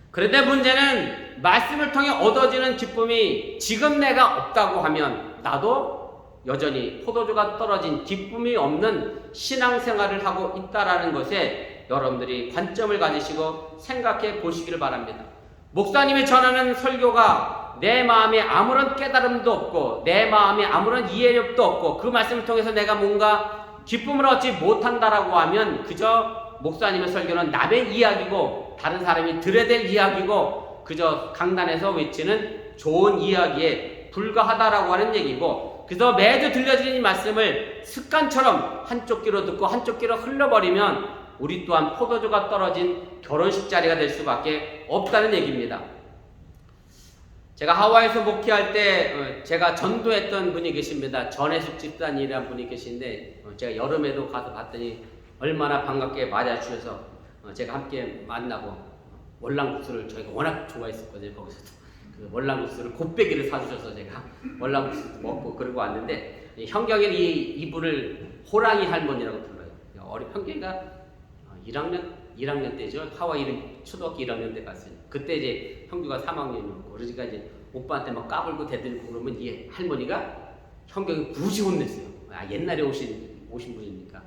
그런데 문제는 말씀을 통해 얻어지는 기쁨이 지금 내가 없다고 하면 나도 여전히 포도주가 떨어진 기쁨이 없는 신앙생활을 하고 있다라는 것에 여러분들이 관점을 가지시고 생각해 보시기를 바랍니다. 목사님이 전하는 설교가 내 마음에 아무런 깨달음도 없고 내 마음에 아무런 이해력도 없고 그 말씀을 통해서 내가 뭔가 기쁨을 얻지 못한다라고 하면 그저 목사님의 설교는 남의 이야기고 다른 사람이 들어야 될 이야기고 그저 강단에서 외치는 좋은 이야기에 불과하다라고 하는 얘기고, 있고, 그래서 매주 들려주는 이 말씀을 습관처럼 한쪽 귀로 듣고 한쪽 귀로 흘러버리면 우리 또한 포도주가 떨어진 결혼식 자리가 될 수밖에 없다는 얘기입니다. 제가 하와이에서 목회할 때 제가 전도했던 분이 계십니다. 전혜숙 집사님이라는 분이 계신데 제가 여름에도 가서 봤더니 얼마나 반갑게 맞아주셔서 제가 함께 만나고 월남국수를 저희가 워낙 좋아했었거든요. 거기서도 그 월남국수를 곱빼기를 사주셔서 제가 월남국수 먹고 그러고 왔는데, 현경이는 이분을 호랑이 할머니라고 불러요. 어린 현경이가 1학년 때죠. 하와이 초등학교 1학년 때 갔어요. 그때 이제 형규가 3학년이었고, 그러니까 이제 오빠한테 막 까불고 대들고 그러면 이 할머니가 형경이 무지 혼냈어요. 옛날에 오신 분이니까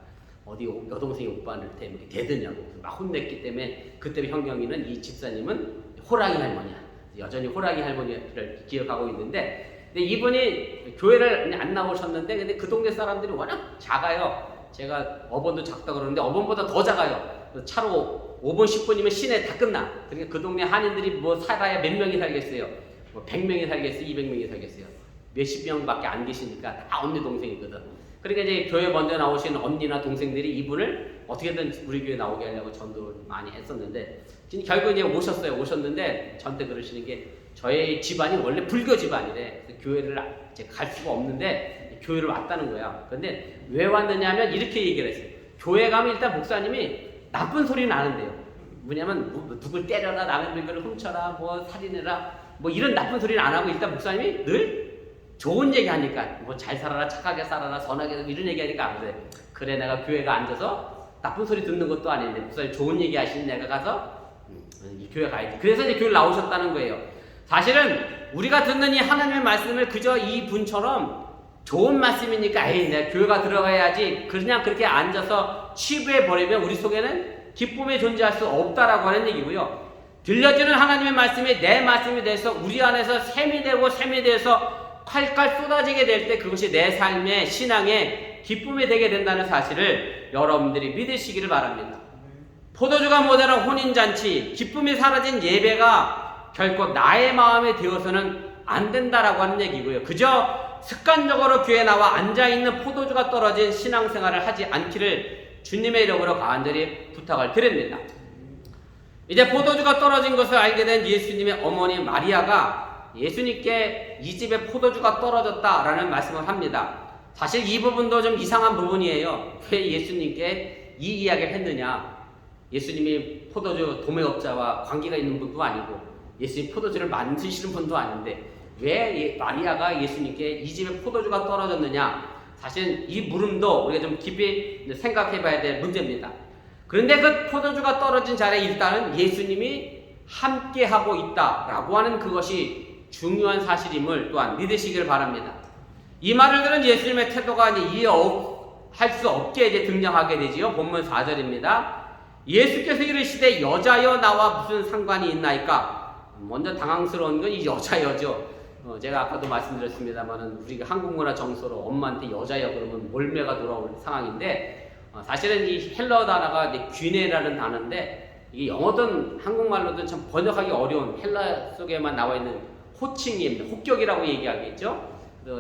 어디 여동생이 오빠한테 이렇게 대드냐고 막 혼냈기 때문에, 그때 현경이는 이 집사님은 호랑이 할머니야. 여전히 호랑이 할머니를 기억하고 있는데, 근데 이분이 교회를 안 나오셨는데, 근데 그 동네 사람들이 워낙 작아요. 제가 어번도 작다 그러는데 어번보다 더 작아요. 차로 5분 10분이면 시내 다 끝나. 그러니까 그 동네 한인들이 뭐 살아야 몇 명이 살겠어요. 뭐 100명이 살겠어요, 200명이 살겠어요. 몇십 명밖에 안 계시니까 다 언니 동생이거든. 그러니까 이제 교회 먼저 나오시는 언니나 동생들이 이분을 어떻게든 우리 교회 나오게 하려고 전도를 많이 했었는데, 결국 이제 오셨는데 저한테 그러시는 게, 저희 집안이 원래 불교 집안이래. 교회를 갈 수가 없는데 교회를 왔다는 거야. 근데 왜 왔느냐 하면 이렇게 얘기를 했어요. 교회 가면 일단 목사님이 나쁜 소리는 안 한대요. 뭐냐면 누굴 때려라, 남의 물건을 훔쳐라, 뭐 살인해라, 뭐 이런 나쁜 소리는 안 하고, 일단 목사님이 늘 좋은 얘기 하니까, 뭐 잘 살아라, 착하게 살아라, 선하게 이런 얘기 하니까 안 그래. 그래, 내가 교회가 앉아서 나쁜 소리 듣는 것도 아닌데 목사님 좋은 얘기 하시니 내가 가서 이 교회 가야지. 그래서 이제 교회 나오셨다는 거예요. 사실은 우리가 듣는 이 하나님의 말씀을 그저 이 분처럼 좋은 말씀이니까 에이 내가 교회가 들어가야지 그냥 그렇게 앉아서 치부해 버리면 우리 속에는 기쁨이 존재할 수 없다라고 하는 얘기고요. 들려주는 하나님의 말씀이 내 말씀이 돼서 우리 안에서 샘이 돼서 칼칼 쏟아지게 될 때 그것이 내 삶의 신앙의 기쁨이 되게 된다는 사실을 여러분들이 믿으시기를 바랍니다. 포도주가 모자란 혼인잔치, 기쁨이 사라진 예배가 결코 나의 마음에 되어서는 안 된다라고 하는 얘기고요. 그저 습관적으로 교회에 나와 앉아있는 포도주가 떨어진 신앙생활을 하지 않기를 주님의 이름으로 간절히 부탁을 드립니다. 이제 포도주가 떨어진 것을 알게 된 예수님의 어머니 마리아가 예수님께 이 집에 포도주가 떨어졌다라는 말씀을 합니다. 사실 이 부분도 좀 이상한 부분이에요. 왜 예수님께 이 이야기를 했느냐? 예수님이 포도주 도매업자와 관계가 있는 분도 아니고 예수님 포도주를 만드시는 분도 아닌데 왜 마리아가 예수님께 이 집에 포도주가 떨어졌느냐? 사실 이 물음도 우리가 좀 깊이 생각해 봐야 될 문제입니다. 그런데 그 포도주가 떨어진 자리에 일단은 예수님이 함께하고 있다라고 하는 그것이 중요한 사실임을 또한 믿으시길 바랍니다. 이 말을 들은 예수님의 태도가 이해할 수 없게 이제 등장하게 되지요. 본문 4절입니다. 예수께서 이르시되 여자여 나와 무슨 상관이 있나이까? 먼저 당황스러운 건 이 여자여죠. 제가 아까도 말씀드렸습니다만은 우리가 한국문화 정서로 엄마한테 여자여 그러면 몰매가 돌아올 상황인데 사실은 이 헬러 단어가 귀네라는 단어인데 이게 영어든 한국말로든 참 번역하기 어려운 헬라 속에만 나와 있는 호칭입니다. 혹격이라고 얘기하겠죠.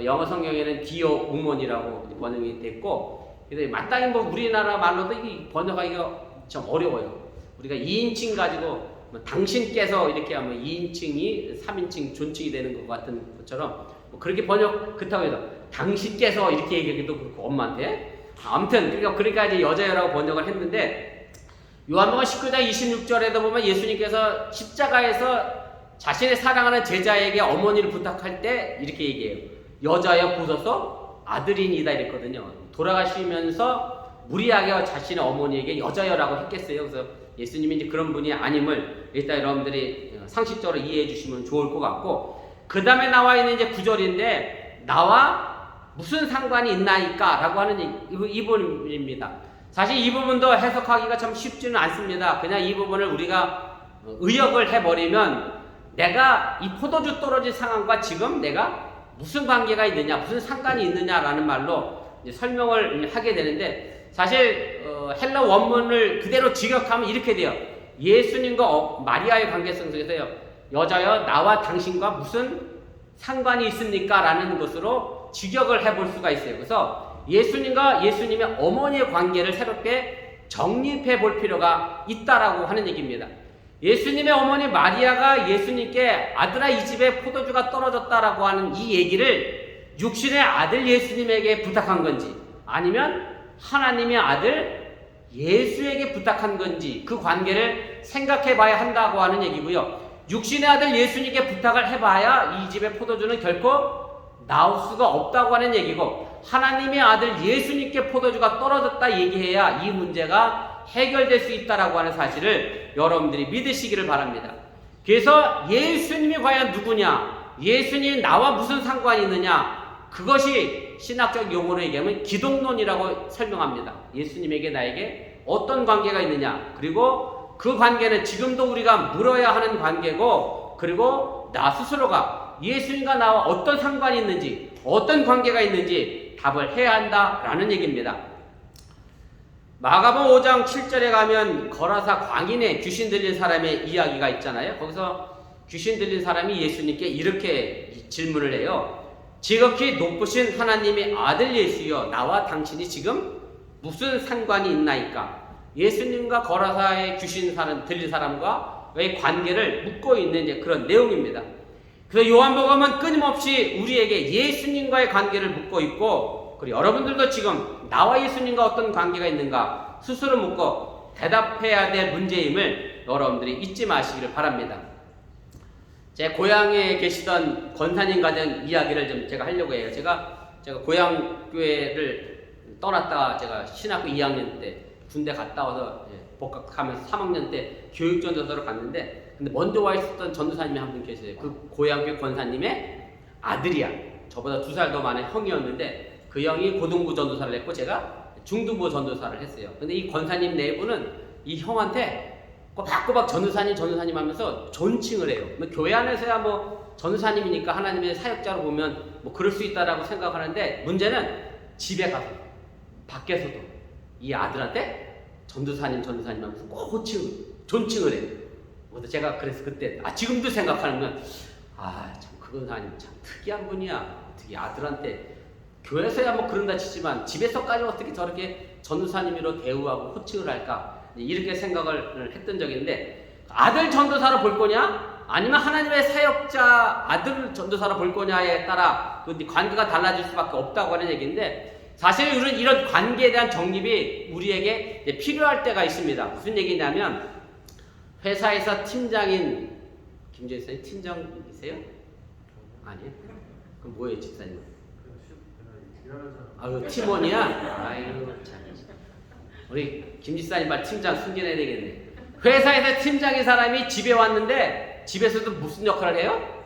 영어 성경에는 디어 우먼이라고 번역이 됐고, 그래서 마땅히 뭐 우리나라 말로도 이게 번역하기가 참 어려워요. 우리가 2인칭 가지고 당신께서 이렇게 하면 2인칭이 3인칭 존칭이 되는 것 같은 것처럼 뭐 그렇게 번역 그렇다고 해서 당신께서 이렇게 얘기하기도 그렇고 엄마한테 아무튼 그러니까 이제 여자여라고 번역을 했는데 요한복음 19장 26절에도 보면 예수님께서 십자가에서 자신의 사랑하는 제자에게 어머니를 부탁할 때 이렇게 얘기해요. 여자여 보소서 아들이니이다 이랬거든요. 돌아가시면서 무리하게 자신의 어머니에게 여자여라고 했겠어요. 그래서 예수님이 이제 그런 분이 아님을 일단 여러분들이 상식적으로 이해해 주시면 좋을 것 같고, 그 다음에 나와 있는 이제 9절인데 나와 무슨 상관이 있나이까 라고 하는 이 부분입니다. 사실 이 부분도 해석하기가 참 쉽지는 않습니다. 그냥 이 부분을 우리가 의역을 해버리면 내가 이 포도주 떨어진 상황과 지금 내가 무슨 관계가 있느냐, 무슨 상관이 있느냐라는 말로 이제 설명을 하게 되는데, 사실 헬라 원문을 그대로 직역하면 이렇게 돼요. 예수님과 마리아의 관계성 속에서요, 여자여 나와 당신과 무슨 상관이 있습니까? 라는 것으로 직역을 해볼 수가 있어요. 그래서 예수님과 예수님의 어머니의 관계를 새롭게 정립해 볼 필요가 있다라고 하는 얘기입니다. 예수님의 어머니 마리아가 예수님께 아들아 이 집에 포도주가 떨어졌다라고 하는 이 얘기를 육신의 아들 예수님에게 부탁한 건지 아니면 하나님의 아들 예수에게 부탁한 건지 그 관계를 생각해 봐야 한다고 하는 얘기고요. 육신의 아들 예수님께 부탁을 해봐야 이 집의 포도주는 결코 나올 수가 없다고 하는 얘기고 하나님의 아들 예수님께 포도주가 떨어졌다 얘기해야 이 문제가 해결될 수 있다라고 하는 사실을 여러분들이 믿으시기를 바랍니다. 그래서 예수님이 과연 누구냐, 예수님이 나와 무슨 상관이 있느냐, 그것이 신학적 용어로 얘기하면 기독론이라고 설명합니다. 예수님에게 나에게 어떤 관계가 있느냐, 그리고 그 관계는 지금도 우리가 물어야 하는 관계고, 그리고 나 스스로가 예수님과 나와 어떤 상관이 있는지, 어떤 관계가 있는지 답을 해야 한다라는 얘기입니다. 마가복음 5장 7절에 가면 거라사 광인에 귀신 들린 사람의 이야기가 있잖아요. 거기서 귀신 들린 사람이 예수님께 이렇게 질문을 해요. 지극히 높으신 하나님의 아들 예수여, 나와 당신이 지금 무슨 상관이 있나이까? 예수님과 거라사의 귀신 들린 사람과의 관계를 묻고 있는 그런 내용입니다. 그래서 요한복음은 끊임없이 우리에게 예수님과의 관계를 묻고 있고, 그리고 여러분들도 지금 나와 예수님과 어떤 관계가 있는가 스스로 묻고 대답해야 될 문제임을 여러분들이 잊지 마시기를 바랍니다. 제 고향에 계시던 권사님 가정 이야기를 좀 제가 하려고 해요. 제가 고향 교회를 떠났다가 제가 신학교 2학년 때 군대 갔다 와서 복학하면서 3학년 때 교육전도사로 갔는데, 근데 먼저 와 있었던 전도사님이 한 분 계세요. 그 고향교회 권사님의 아들이야. 저보다 2살 더 많은 형이었는데 그 형이 고등부 전도사를 했고 제가 중등부 전도사를 했어요. 근데 이 권사님 내부는 이 형한테 꼬박꼬박 전도사님 하면서 존칭을 해요. 뭐 교회 안에서야 뭐 전도사님이니까 하나님의 사역자로 보면 뭐 그럴 수 있다라고 생각하는데, 문제는 집에 가서 밖에서도 이 아들한테 전도사님 하면서 꼭 존칭을 해요. 그래서 제가 그래서 그때 지금도 생각하는 건 참 그 권사님 참 특이한 분이야. 어떻게 아들한테 교회에서야 뭐 그런다 치지만 집에서까지 어떻게 저렇게 전도사님으로 대우하고 호칭을 할까, 이렇게 생각을 했던 적이 있는데, 아들 전도사로 볼 거냐 아니면 하나님의 사역자 아들 전도사로 볼 거냐에 따라 그 관계가 달라질 수밖에 없다고 하는 얘기인데, 사실 우리는 이런 관계에 대한 정립이 우리에게 필요할 때가 있습니다. 무슨 얘기냐면, 회사에서 팀장인 김재희 선생님 팀장이세요? 아니요? 그럼 뭐예요, 집사님? 아유, 팀원이야? 아이고, 참. 우리 김지사님 빨리 팀장 숨겨내야 되겠네. 회사에서 팀장인 사람이 집에 왔는데 집에서도 무슨 역할을 해요?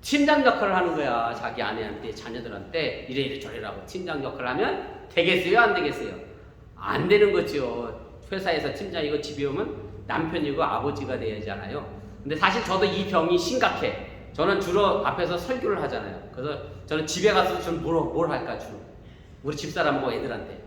팀장 역할을 하는 거야. 자기 아내한테, 자녀들한테 이래 저래라고 팀장 역할을 하면 되겠어요? 안 되겠어요? 안 되는 거죠. 회사에서 팀장이고 집에 오면 남편이고 아버지가 돼야 하잖아요. 근데 사실 저도 이 병이 심각해. 저는 주로 앞에서 설교를 하잖아요. 그래서 저는 집에 가서 좀 뭘 할까 주로. 우리 집사람하고 애들한테.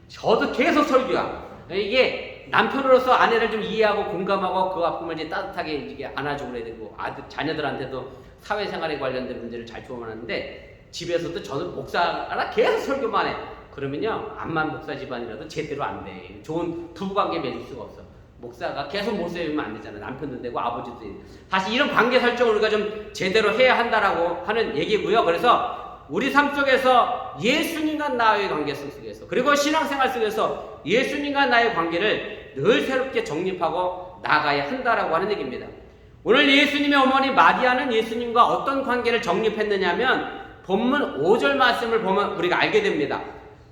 저도 계속 설교야. 이게 남편으로서 아내를 좀 이해하고 공감하고 그 아픔을 이제 따뜻하게 이게 안아주고 그래야 되고, 자녀들한테도 사회생활에 관련된 문제를 잘 조언하는데, 집에서도 저는 목사라 계속 설교만 해. 그러면요, 암만 목사 집안이라도 제대로 안 돼. 좋은 부부관계 맺을 수가 없어. 목사가 계속 못 세우면 안 되잖아. 남편도 되고 아버지도 되고. 사실 이런 관계 설정을 우리가 좀 제대로 해야 한다라고 하는 얘기고요. 그래서 우리 삶 속에서 예수님과 나의 관계 속에서, 그리고 신앙생활 속에서 예수님과 나의 관계를 늘 새롭게 정립하고 나가야 한다라고 하는 얘기입니다. 오늘 예수님의 어머니 마리아는 예수님과 어떤 관계를 정립했느냐면, 본문 5절 말씀을 보면 우리가 알게 됩니다.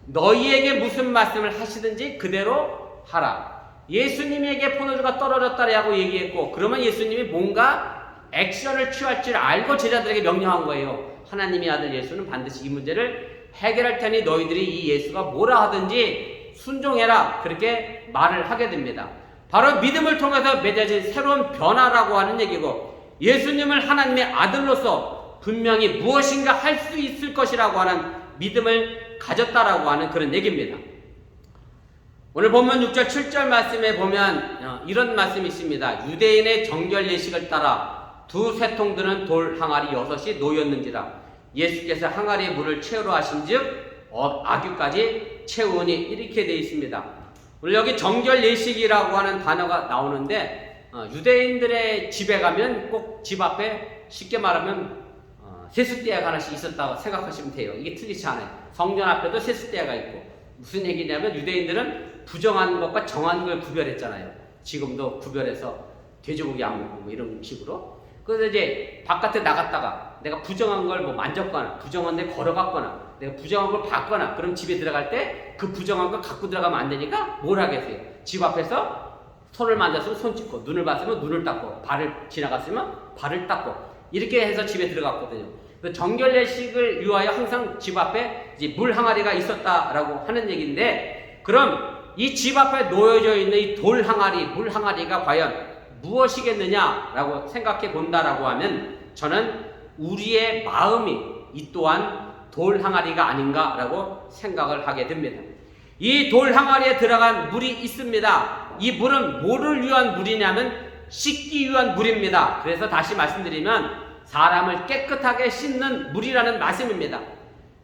너희에게 무슨 말씀을 하시든지 그대로 하라. 예수님에게 포도주가 떨어졌다라고 얘기했고, 그러면 예수님이 뭔가 액션을 취할 줄 알고 제자들에게 명령한 거예요. 하나님의 아들 예수는 반드시 이 문제를 해결할 테니 너희들이 이 예수가 뭐라 하든지 순종해라. 그렇게 말을 하게 됩니다. 바로 믿음을 통해서 맺어진 새로운 변화라고 하는 얘기고, 예수님을 하나님의 아들로서 분명히 무엇인가 할 수 있을 것이라고 하는 믿음을 가졌다라고 하는 그런 얘기입니다. 오늘 본문 6절 7절 말씀에 보면 이런 말씀이 있습니다. 유대인의 정결 예식을 따라 두 새통들은 돌 항아리 6이 놓였는지라 예수께서 항아리에 물을 채우러 하신즉 아귀까지 채우니 이렇게 되어 있습니다. 오늘 여기 정결 예식이라고 하는 단어가 나오는데 유대인들의 집에 가면 꼭 집 앞에 쉽게 말하면 세숫대야가 하나씩 있었다고 생각하시면 돼요. 이게 틀리지 않아요. 성전 앞에도 세숫대야가 있고, 무슨 얘기냐면 유대인들은 부정한 것과 정한 걸 구별했잖아요. 지금도 구별해서 돼지고기 안 먹고 뭐 이런 식으로. 그래서 이제 바깥에 나갔다가 내가 부정한 걸 뭐 만졌거나 부정한 데 걸어갔거나 내가 부정한 걸 봤거나, 그럼 집에 들어갈 때 그 부정한 걸 갖고 들어가면 안 되니까 뭘 하겠어요? 집 앞에서 손을 만졌으면 손 씻고, 눈을 봤으면 눈을 닦고, 발을 지나갔으면 발을 닦고, 이렇게 해서 집에 들어갔거든요. 그 정결 예식을 위하여 항상 집 앞에 이제 물 항아리가 있었다라고 하는 얘기인데, 그럼 이 집 앞에 놓여져 있는 이 돌 항아리, 물 항아리가 과연 무엇이겠느냐라고 생각해 본다라고 하면, 저는 우리의 마음이 이 또한 돌 항아리가 아닌가라고 생각을 하게 됩니다. 이 돌 항아리에 들어간 물이 있습니다. 이 물은 뭐를 위한 물이냐면 씻기 위한 물입니다. 그래서 다시 말씀드리면 사람을 깨끗하게 씻는 물이라는 말씀입니다.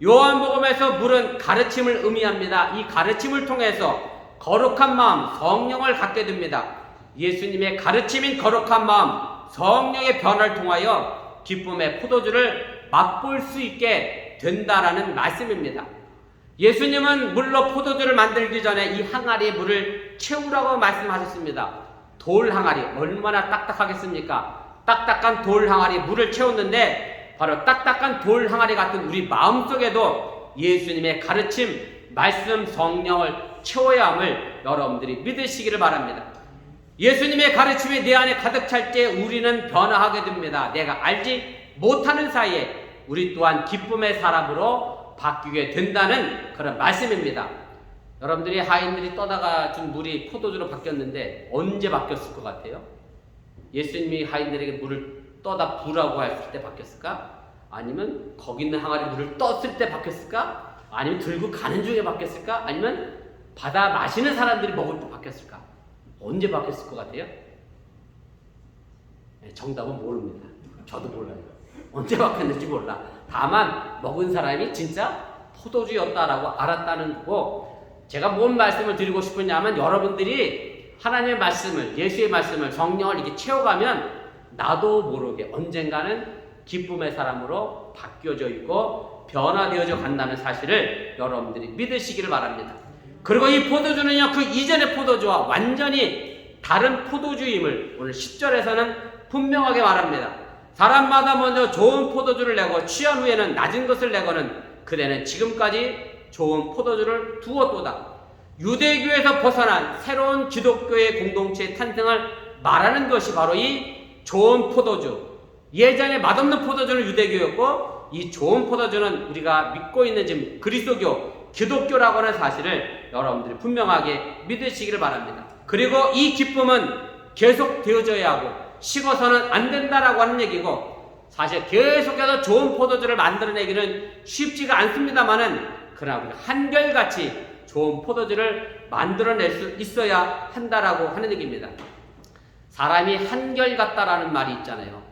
요한복음에서 물은 가르침을 의미합니다. 이 가르침을 통해서 거룩한 마음, 성령을 갖게 됩니다. 예수님의 가르침인 거룩한 마음, 성령의 변화를 통하여 기쁨의 포도주를 맛볼 수 있게 된다라는 말씀입니다. 예수님은 물로 포도주를 만들기 전에 이 항아리에 물을 채우라고 말씀하셨습니다. 돌 항아리, 얼마나 딱딱하겠습니까? 딱딱한 돌 항아리에 물을 채웠는데, 바로 딱딱한 돌 항아리 같은 우리 마음속에도 예수님의 가르침, 말씀, 성령을 채워야 함을 여러분들이 믿으시기를 바랍니다. 예수님의 가르침이 내 안에 가득 찰 때 우리는 변화하게 됩니다. 내가 알지 못하는 사이에 우리 또한 기쁨의 사람으로 바뀌게 된다는 그런 말씀입니다. 여러분들이 하인들이 떠다가 준 물이 포도주로 바뀌었는데 언제 바뀌었을 것 같아요? 예수님이 하인들에게 물을 떠다 부라고 했을 때 바뀌었을까? 아니면 거기 있는 항아리 물을 떴을 때 바뀌었을까? 아니면 들고 가는 중에 바뀌었을까? 아니면 받아 마시는 사람들이 먹을 때 바뀌었을까? 언제 바뀌었을 것 같아요? 정답은 모릅니다. 저도 몰라요. 언제 바뀌었는지 몰라. 다만 먹은 사람이 진짜 포도주였다라고 알았다는 거고, 제가 뭔 말씀을 드리고 싶으냐면, 여러분들이 하나님의 말씀을, 예수의 말씀을, 성령을 이렇게 채워가면 나도 모르게 언젠가는 기쁨의 사람으로 바뀌어져 있고 변화되어져 간다는 사실을 여러분들이 믿으시기를 바랍니다. 그리고 이 포도주는요, 그 이전의 포도주와 완전히 다른 포도주임을 오늘 10절에서는 분명하게 말합니다. 사람마다 먼저 좋은 포도주를 내고 취한 후에는 낮은 것을 내고는 그대는 지금까지 좋은 포도주를 두었도다. 유대교에서 벗어난 새로운 기독교의 공동체의 탄생을 말하는 것이 바로 이 좋은 포도주. 예전에 맛없는 포도주는 유대교였고, 이 좋은 포도주는 우리가 믿고 있는 지금 그리스도교, 기독교라고 하는 사실을 여러분들이 분명하게 믿으시기를 바랍니다. 그리고 이 기쁨은 계속 되어져야 하고 식어서는 안 된다라고 하는 얘기고, 사실 계속해서 좋은 포도주를 만들어내기는 쉽지가 않습니다만은, 그러나 우리가 한결같이 좋은 포도주를 만들어낼 수 있어야 한다라고 하는 얘기입니다. 사람이 한결같다라는 말이 있잖아요.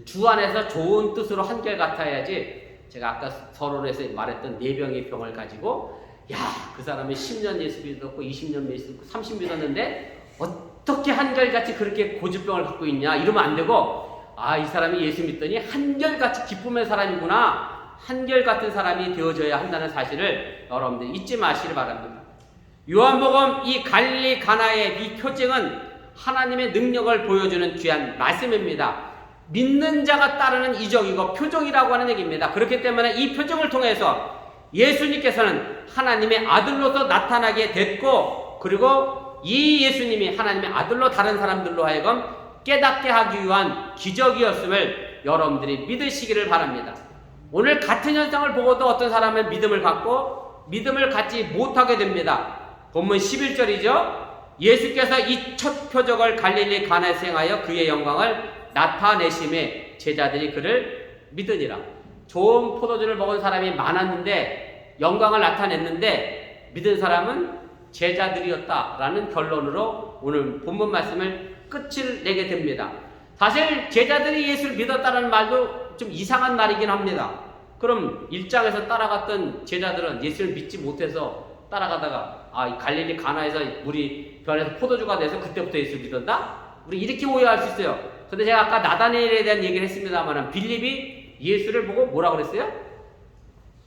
주 안에서 좋은 뜻으로 한결같아야지. 제가 아까 서론에서 말했던 4병의 병을 가지고, 야, 그 사람이 10년 예수 믿었고 20년 예수 믿고 30 믿었는데 어떻게 한결같이 그렇게 고질병을 갖고 있냐, 이러면 안 되고, 아, 이 사람이 예수 믿더니 한결같이 기쁨의 사람이구나, 한결같은 사람이 되어져야 한다는 사실을 여러분들 잊지 마시길 바랍니다. 요한복음 이 갈릴리 가나의 이 표징은 하나님의 능력을 보여주는 귀한 말씀입니다. 믿는 자가 따르는 이적이고 표적이라고 하는 얘기입니다. 그렇기 때문에 이 표적을 통해서 예수님께서는 하나님의 아들로서 나타나게 됐고, 그리고 이 예수님이 하나님의 아들로 다른 사람들로 하여금 깨닫게 하기 위한 기적이었음을 여러분들이 믿으시기를 바랍니다. 오늘 같은 현상을 보고도 어떤 사람은 믿음을 갖고 믿음을 갖지 못하게 됩니다. 본문 11절이죠. 예수께서 이 첫 표적을 갈릴리 가나에서 행하여 그의 영광을 나타내심에 제자들이 그를 믿으니라. 좋은 포도주를 먹은 사람이 많았는데 영광을 나타냈는데 믿은 사람은 제자들이었다라는 결론으로 오늘 본문 말씀을 끝을 내게 됩니다. 사실 제자들이 예수를 믿었다는 말도 좀 이상한 날이긴 합니다. 그럼 1장에서 따라갔던 제자들은 예수를 믿지 못해서 따라가다가 이 갈릴리 가나에서 물이 변해서 포도주가 돼서 그때부터 예수를 믿었나? 우리 이렇게 오해할 수 있어요. 근데 제가 아까 나다니엘에 대한 얘기를 했습니다만 빌립이 예수를 보고 뭐라 그랬어요?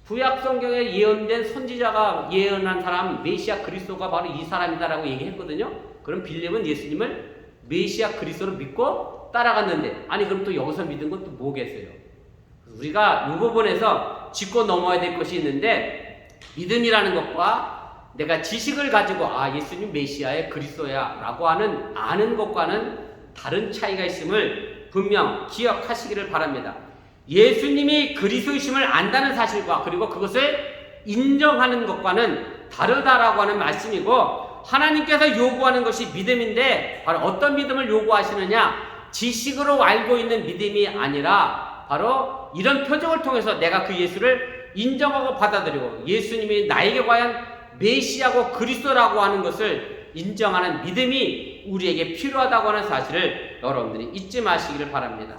구약 성경에 예언된 선지자가 예언한 사람 메시아 그리스도가 바로 이 사람이다라고 얘기했거든요. 그럼 빌립은 예수님을 메시아 그리스도로 믿고 따라갔는데, 아니 그럼 또 여기서 믿은 건 또 뭐겠어요? 우리가 이 부분에서 짚고 넘어야 될 것이 있는데, 믿음이라는 것과 내가 지식을 가지고 예수님 메시아의 그리스도야 라고 하는 아는 것과는 다른 차이가 있음을 분명 기억하시기를 바랍니다. 예수님이 그리스도이심을 안다는 사실과 그리고 그것을 인정하는 것과는 다르다라고 하는 말씀이고, 하나님께서 요구하는 것이 믿음인데 바로 어떤 믿음을 요구하시느냐, 지식으로 알고 있는 믿음이 아니라 바로 이런 표적을 통해서 내가 그 예수를 인정하고 받아들이고 예수님이 나에게 과연 메시아고 그리스도라고 하는 것을 인정하는 믿음이 우리에게 필요하다고 하는 사실을 여러분들이 잊지 마시기를 바랍니다.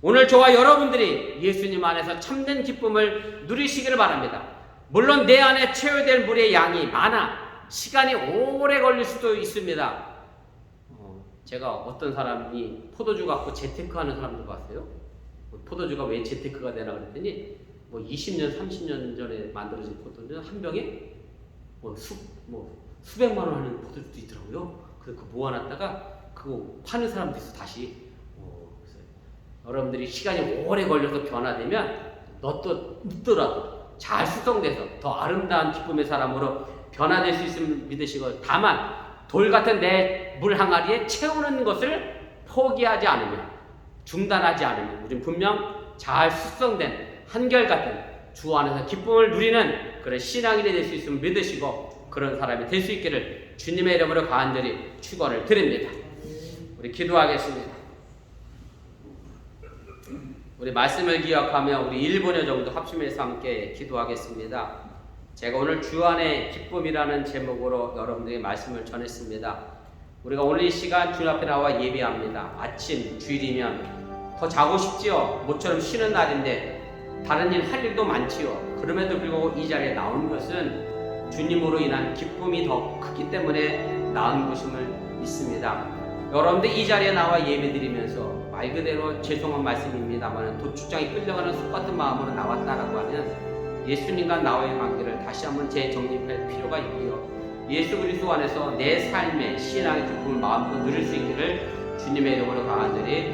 오늘 저와 여러분들이 예수님 안에서 참된 기쁨을 누리시기를 바랍니다. 물론 내 안에 채워될 물의 양이 많아 시간이 오래 걸릴 수도 있습니다. 제가 어떤 사람이 포도주 갖고 재테크하는 사람도 봤어요. 포도주가 왜 재테크가 되나 그랬더니 20년, 30년 전에 만들어진 포도주는 한 병에 수백만 원 하는 포도주도 있더라고요. 그래서 그거 모아놨다가 그거 파는 사람도 있어 다시. 여러분들이 시간이 오래 걸려서 변화되면 너 있더라도 잘 수성돼서 더 아름다운 기쁨의 사람으로 변화될 수 있음을 믿으시고, 다만 돌 같은 내 물 항아리에 채우는 것을 포기하지 않으면, 중단하지 않으면 우리는 분명 잘 숙성된 한결같은 주 안에서 기쁨을 누리는 그런 신앙인이 될 수 있음을 믿으시고 그런 사람이 될 수 있기를 주님의 이름으로 간절히 축원을 드립니다. 우리 기도하겠습니다. 우리 말씀을 기억하며 우리 1분여 정도 합심해서 함께 기도하겠습니다. 제가 오늘 주 안의 기쁨이라는 제목으로 여러분들에게 말씀을 전했습니다. 우리가 오늘 이 시간 주님 앞에 나와 예배합니다. 아침 주일이면 더 자고 싶지요. 모처럼 쉬는 날인데 다른 일 할 일도 많지요. 그럼에도 불구하고 이 자리에 나오는 것은 주님으로 인한 기쁨이 더 크기 때문에 나온 것임을 믿습니다. 여러분들 이 자리에 나와 예배드리면서 말 그대로 죄송한 말씀입니다만 도축장에 끌려가는 속 같은 마음으로 나왔다라고 하면 예수님과 나와의 관계를 다시 한번 재정립할 필요가 있고요. 예수 그리스도 안에서 내 삶의 신앙의 기쁨을 마음껏 누릴 수 있기를 주님의 이름으로 간절히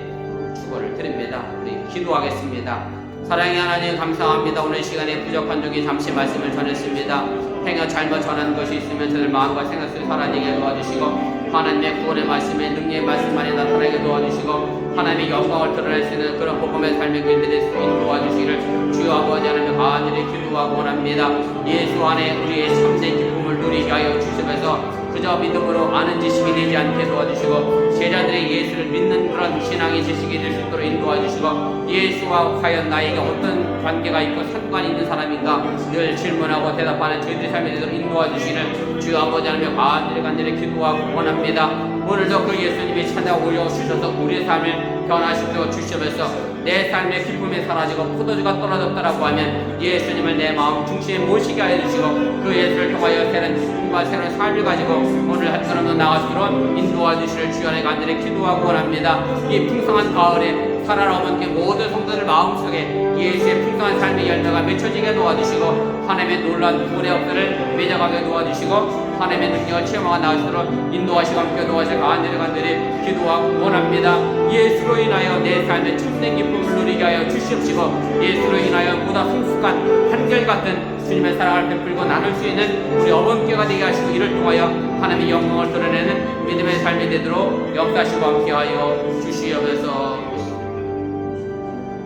축원을 드립니다. 우리 기도하겠습니다. 사랑의 하나님 감사합니다. 오늘 시간에 부족한 적이 잠시 말씀을 전했습니다. 행여 잘못 전한 것이 있으면 저들 마음과 생각 속에 살아내게 도와주시고 하나님의 구원의 말씀에 능력의 말씀만에 나타나게 도와주시고 하나님의 영광을 드러낼 수 있는 그런 복음의 삶의 길들일 수 있는 도와주시기를 주여 아버지 하나님 간절히 기도하고 원합니다. 예수 안에 우리의 참된 기쁨을 누리게 하여 주시면서 그저 믿음으로 아는 지식이 되지 않게 도와주시고 제자들의 예수를 믿는 그런 신앙의 지식이 될 수 있도록 인도해주시고 예수와 과연 나에게 어떤 관계가 있고 상관이 있는 사람인가 늘 질문하고 대답하는 저희들의 삶에 대해서 인도해주시기를 주여 아버지 하나님 간절히 기도하고 원합니다. 오늘도 그 예수님이 찾아오려 주셔서 우리의 삶을 변화시켜 주시면서 내 삶의 기쁨이 사라지고 포도주가 떨어졌다라고 하면 예수님을 내 마음 중심에 모시게 하여 주시고 그 예수를 통하여 새로운 기쁨과 새로운 삶을 가지고 오늘 한 걸음도 나아가시도록 인도해 주시를 주연에 간절히 기도하고 원합니다. 이 풍성한 가을에 살아남은 모든 성도들 마음속에 예수의 풍성한 삶의 열매가 맺혀지게 도와주시고 하나님의 놀라운 구원의 역사를 맺어가게 도와주시고 하나님의 능력을 체험하고 나아가시도록 인도하시고 함께 도와주시고 간절히 기도하고 원합니다. 예수로 인하여 내 삶의 참된 기쁨을 누리게 하여 주시옵시고 예수로 인하여 보다 성숙한 한결같은 주님의 사랑을 베풀고 나눌 수 있는 우리 어머니께가 되게 하시고 이를 통하여 하나님의 영광을 드러내는 믿음의 삶이 되도록 역사하시고 함께하여 주시옵소서.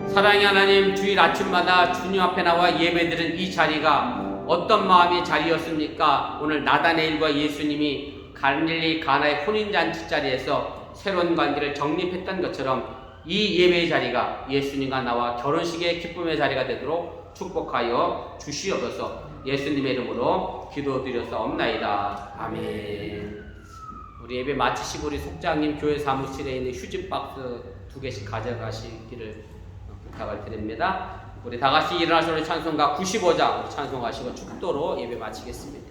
사랑의 하나님, 주일 아침마다 주님 앞에 나와 예배드린 이 자리가 어떤 마음의 자리였습니까? 오늘 나다네일과 예수님이 갈릴리 가나의 혼인잔치 자리에서 새로운 관계를 정립했던 것처럼 이 예배의 자리가 예수님과 나와 결혼식의 기쁨의 자리가 되도록 축복하여 주시옵소서. 예수님의 이름으로 기도드렸사옵나이다. 아멘. 우리 예배 마치시고 우리 속장님 교회 사무실에 있는 휴지 박스 2개씩 가져가시기를 부탁을 드립니다. 우리 다 같이 일어나서 우리 찬송가 95장 찬송하시고 축도로 예배 마치겠습니다.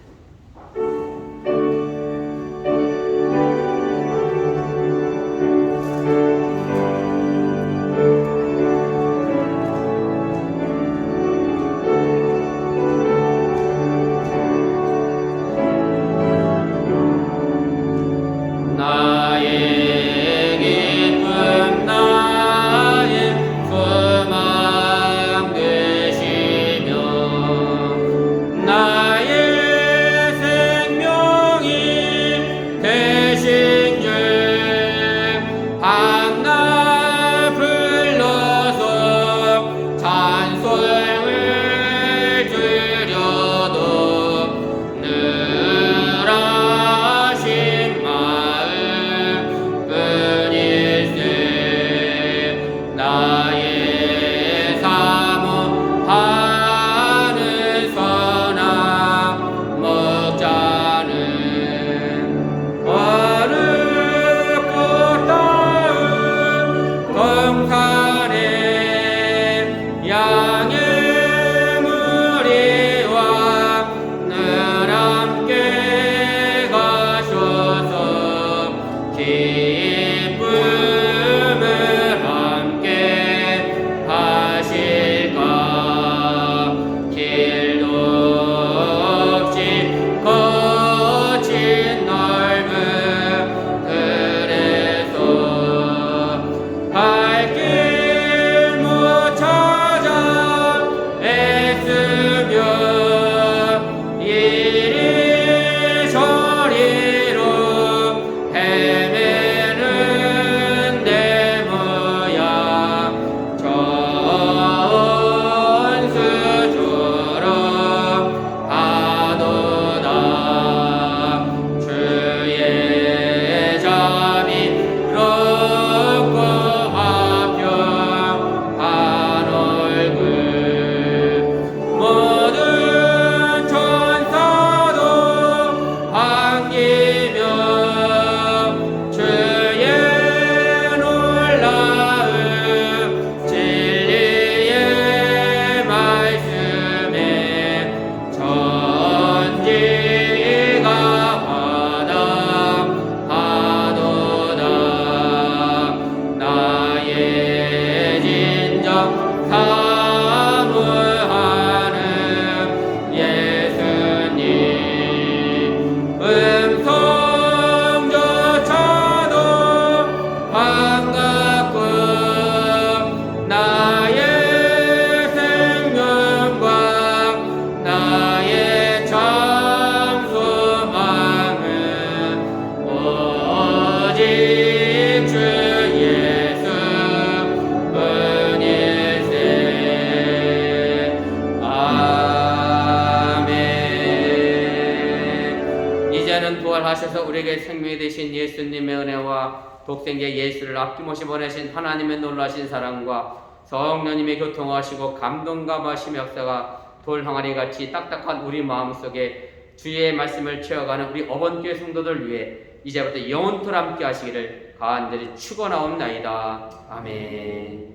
부활하셔서 우리에게 생명이 되신 예수님의 은혜와 독생자 예수를 아낌없이 보내신 하나님의 놀라신 사랑과 성령님의 교통하시고 감동감하심 역사가 돌 항아리 같이 딱딱한 우리 마음속에 주의 말씀을 채워가는 우리 어번교회 성도들 위해 이제부터 영원토록 함께 하시기를 간절히 축원하옵나이다. 아멘.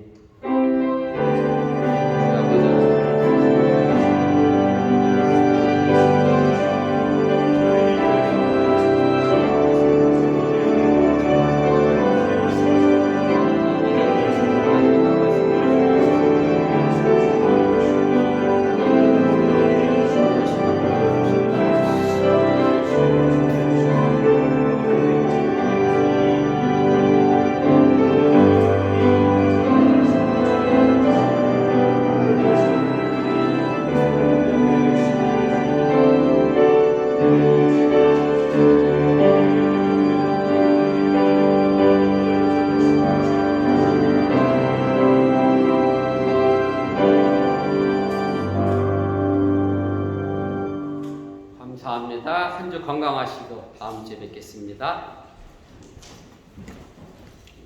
감사합니다. 한 주 건강하시고 다음 주에 뵙겠습니다.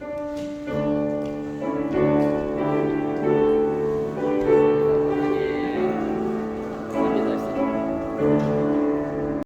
감사합니다.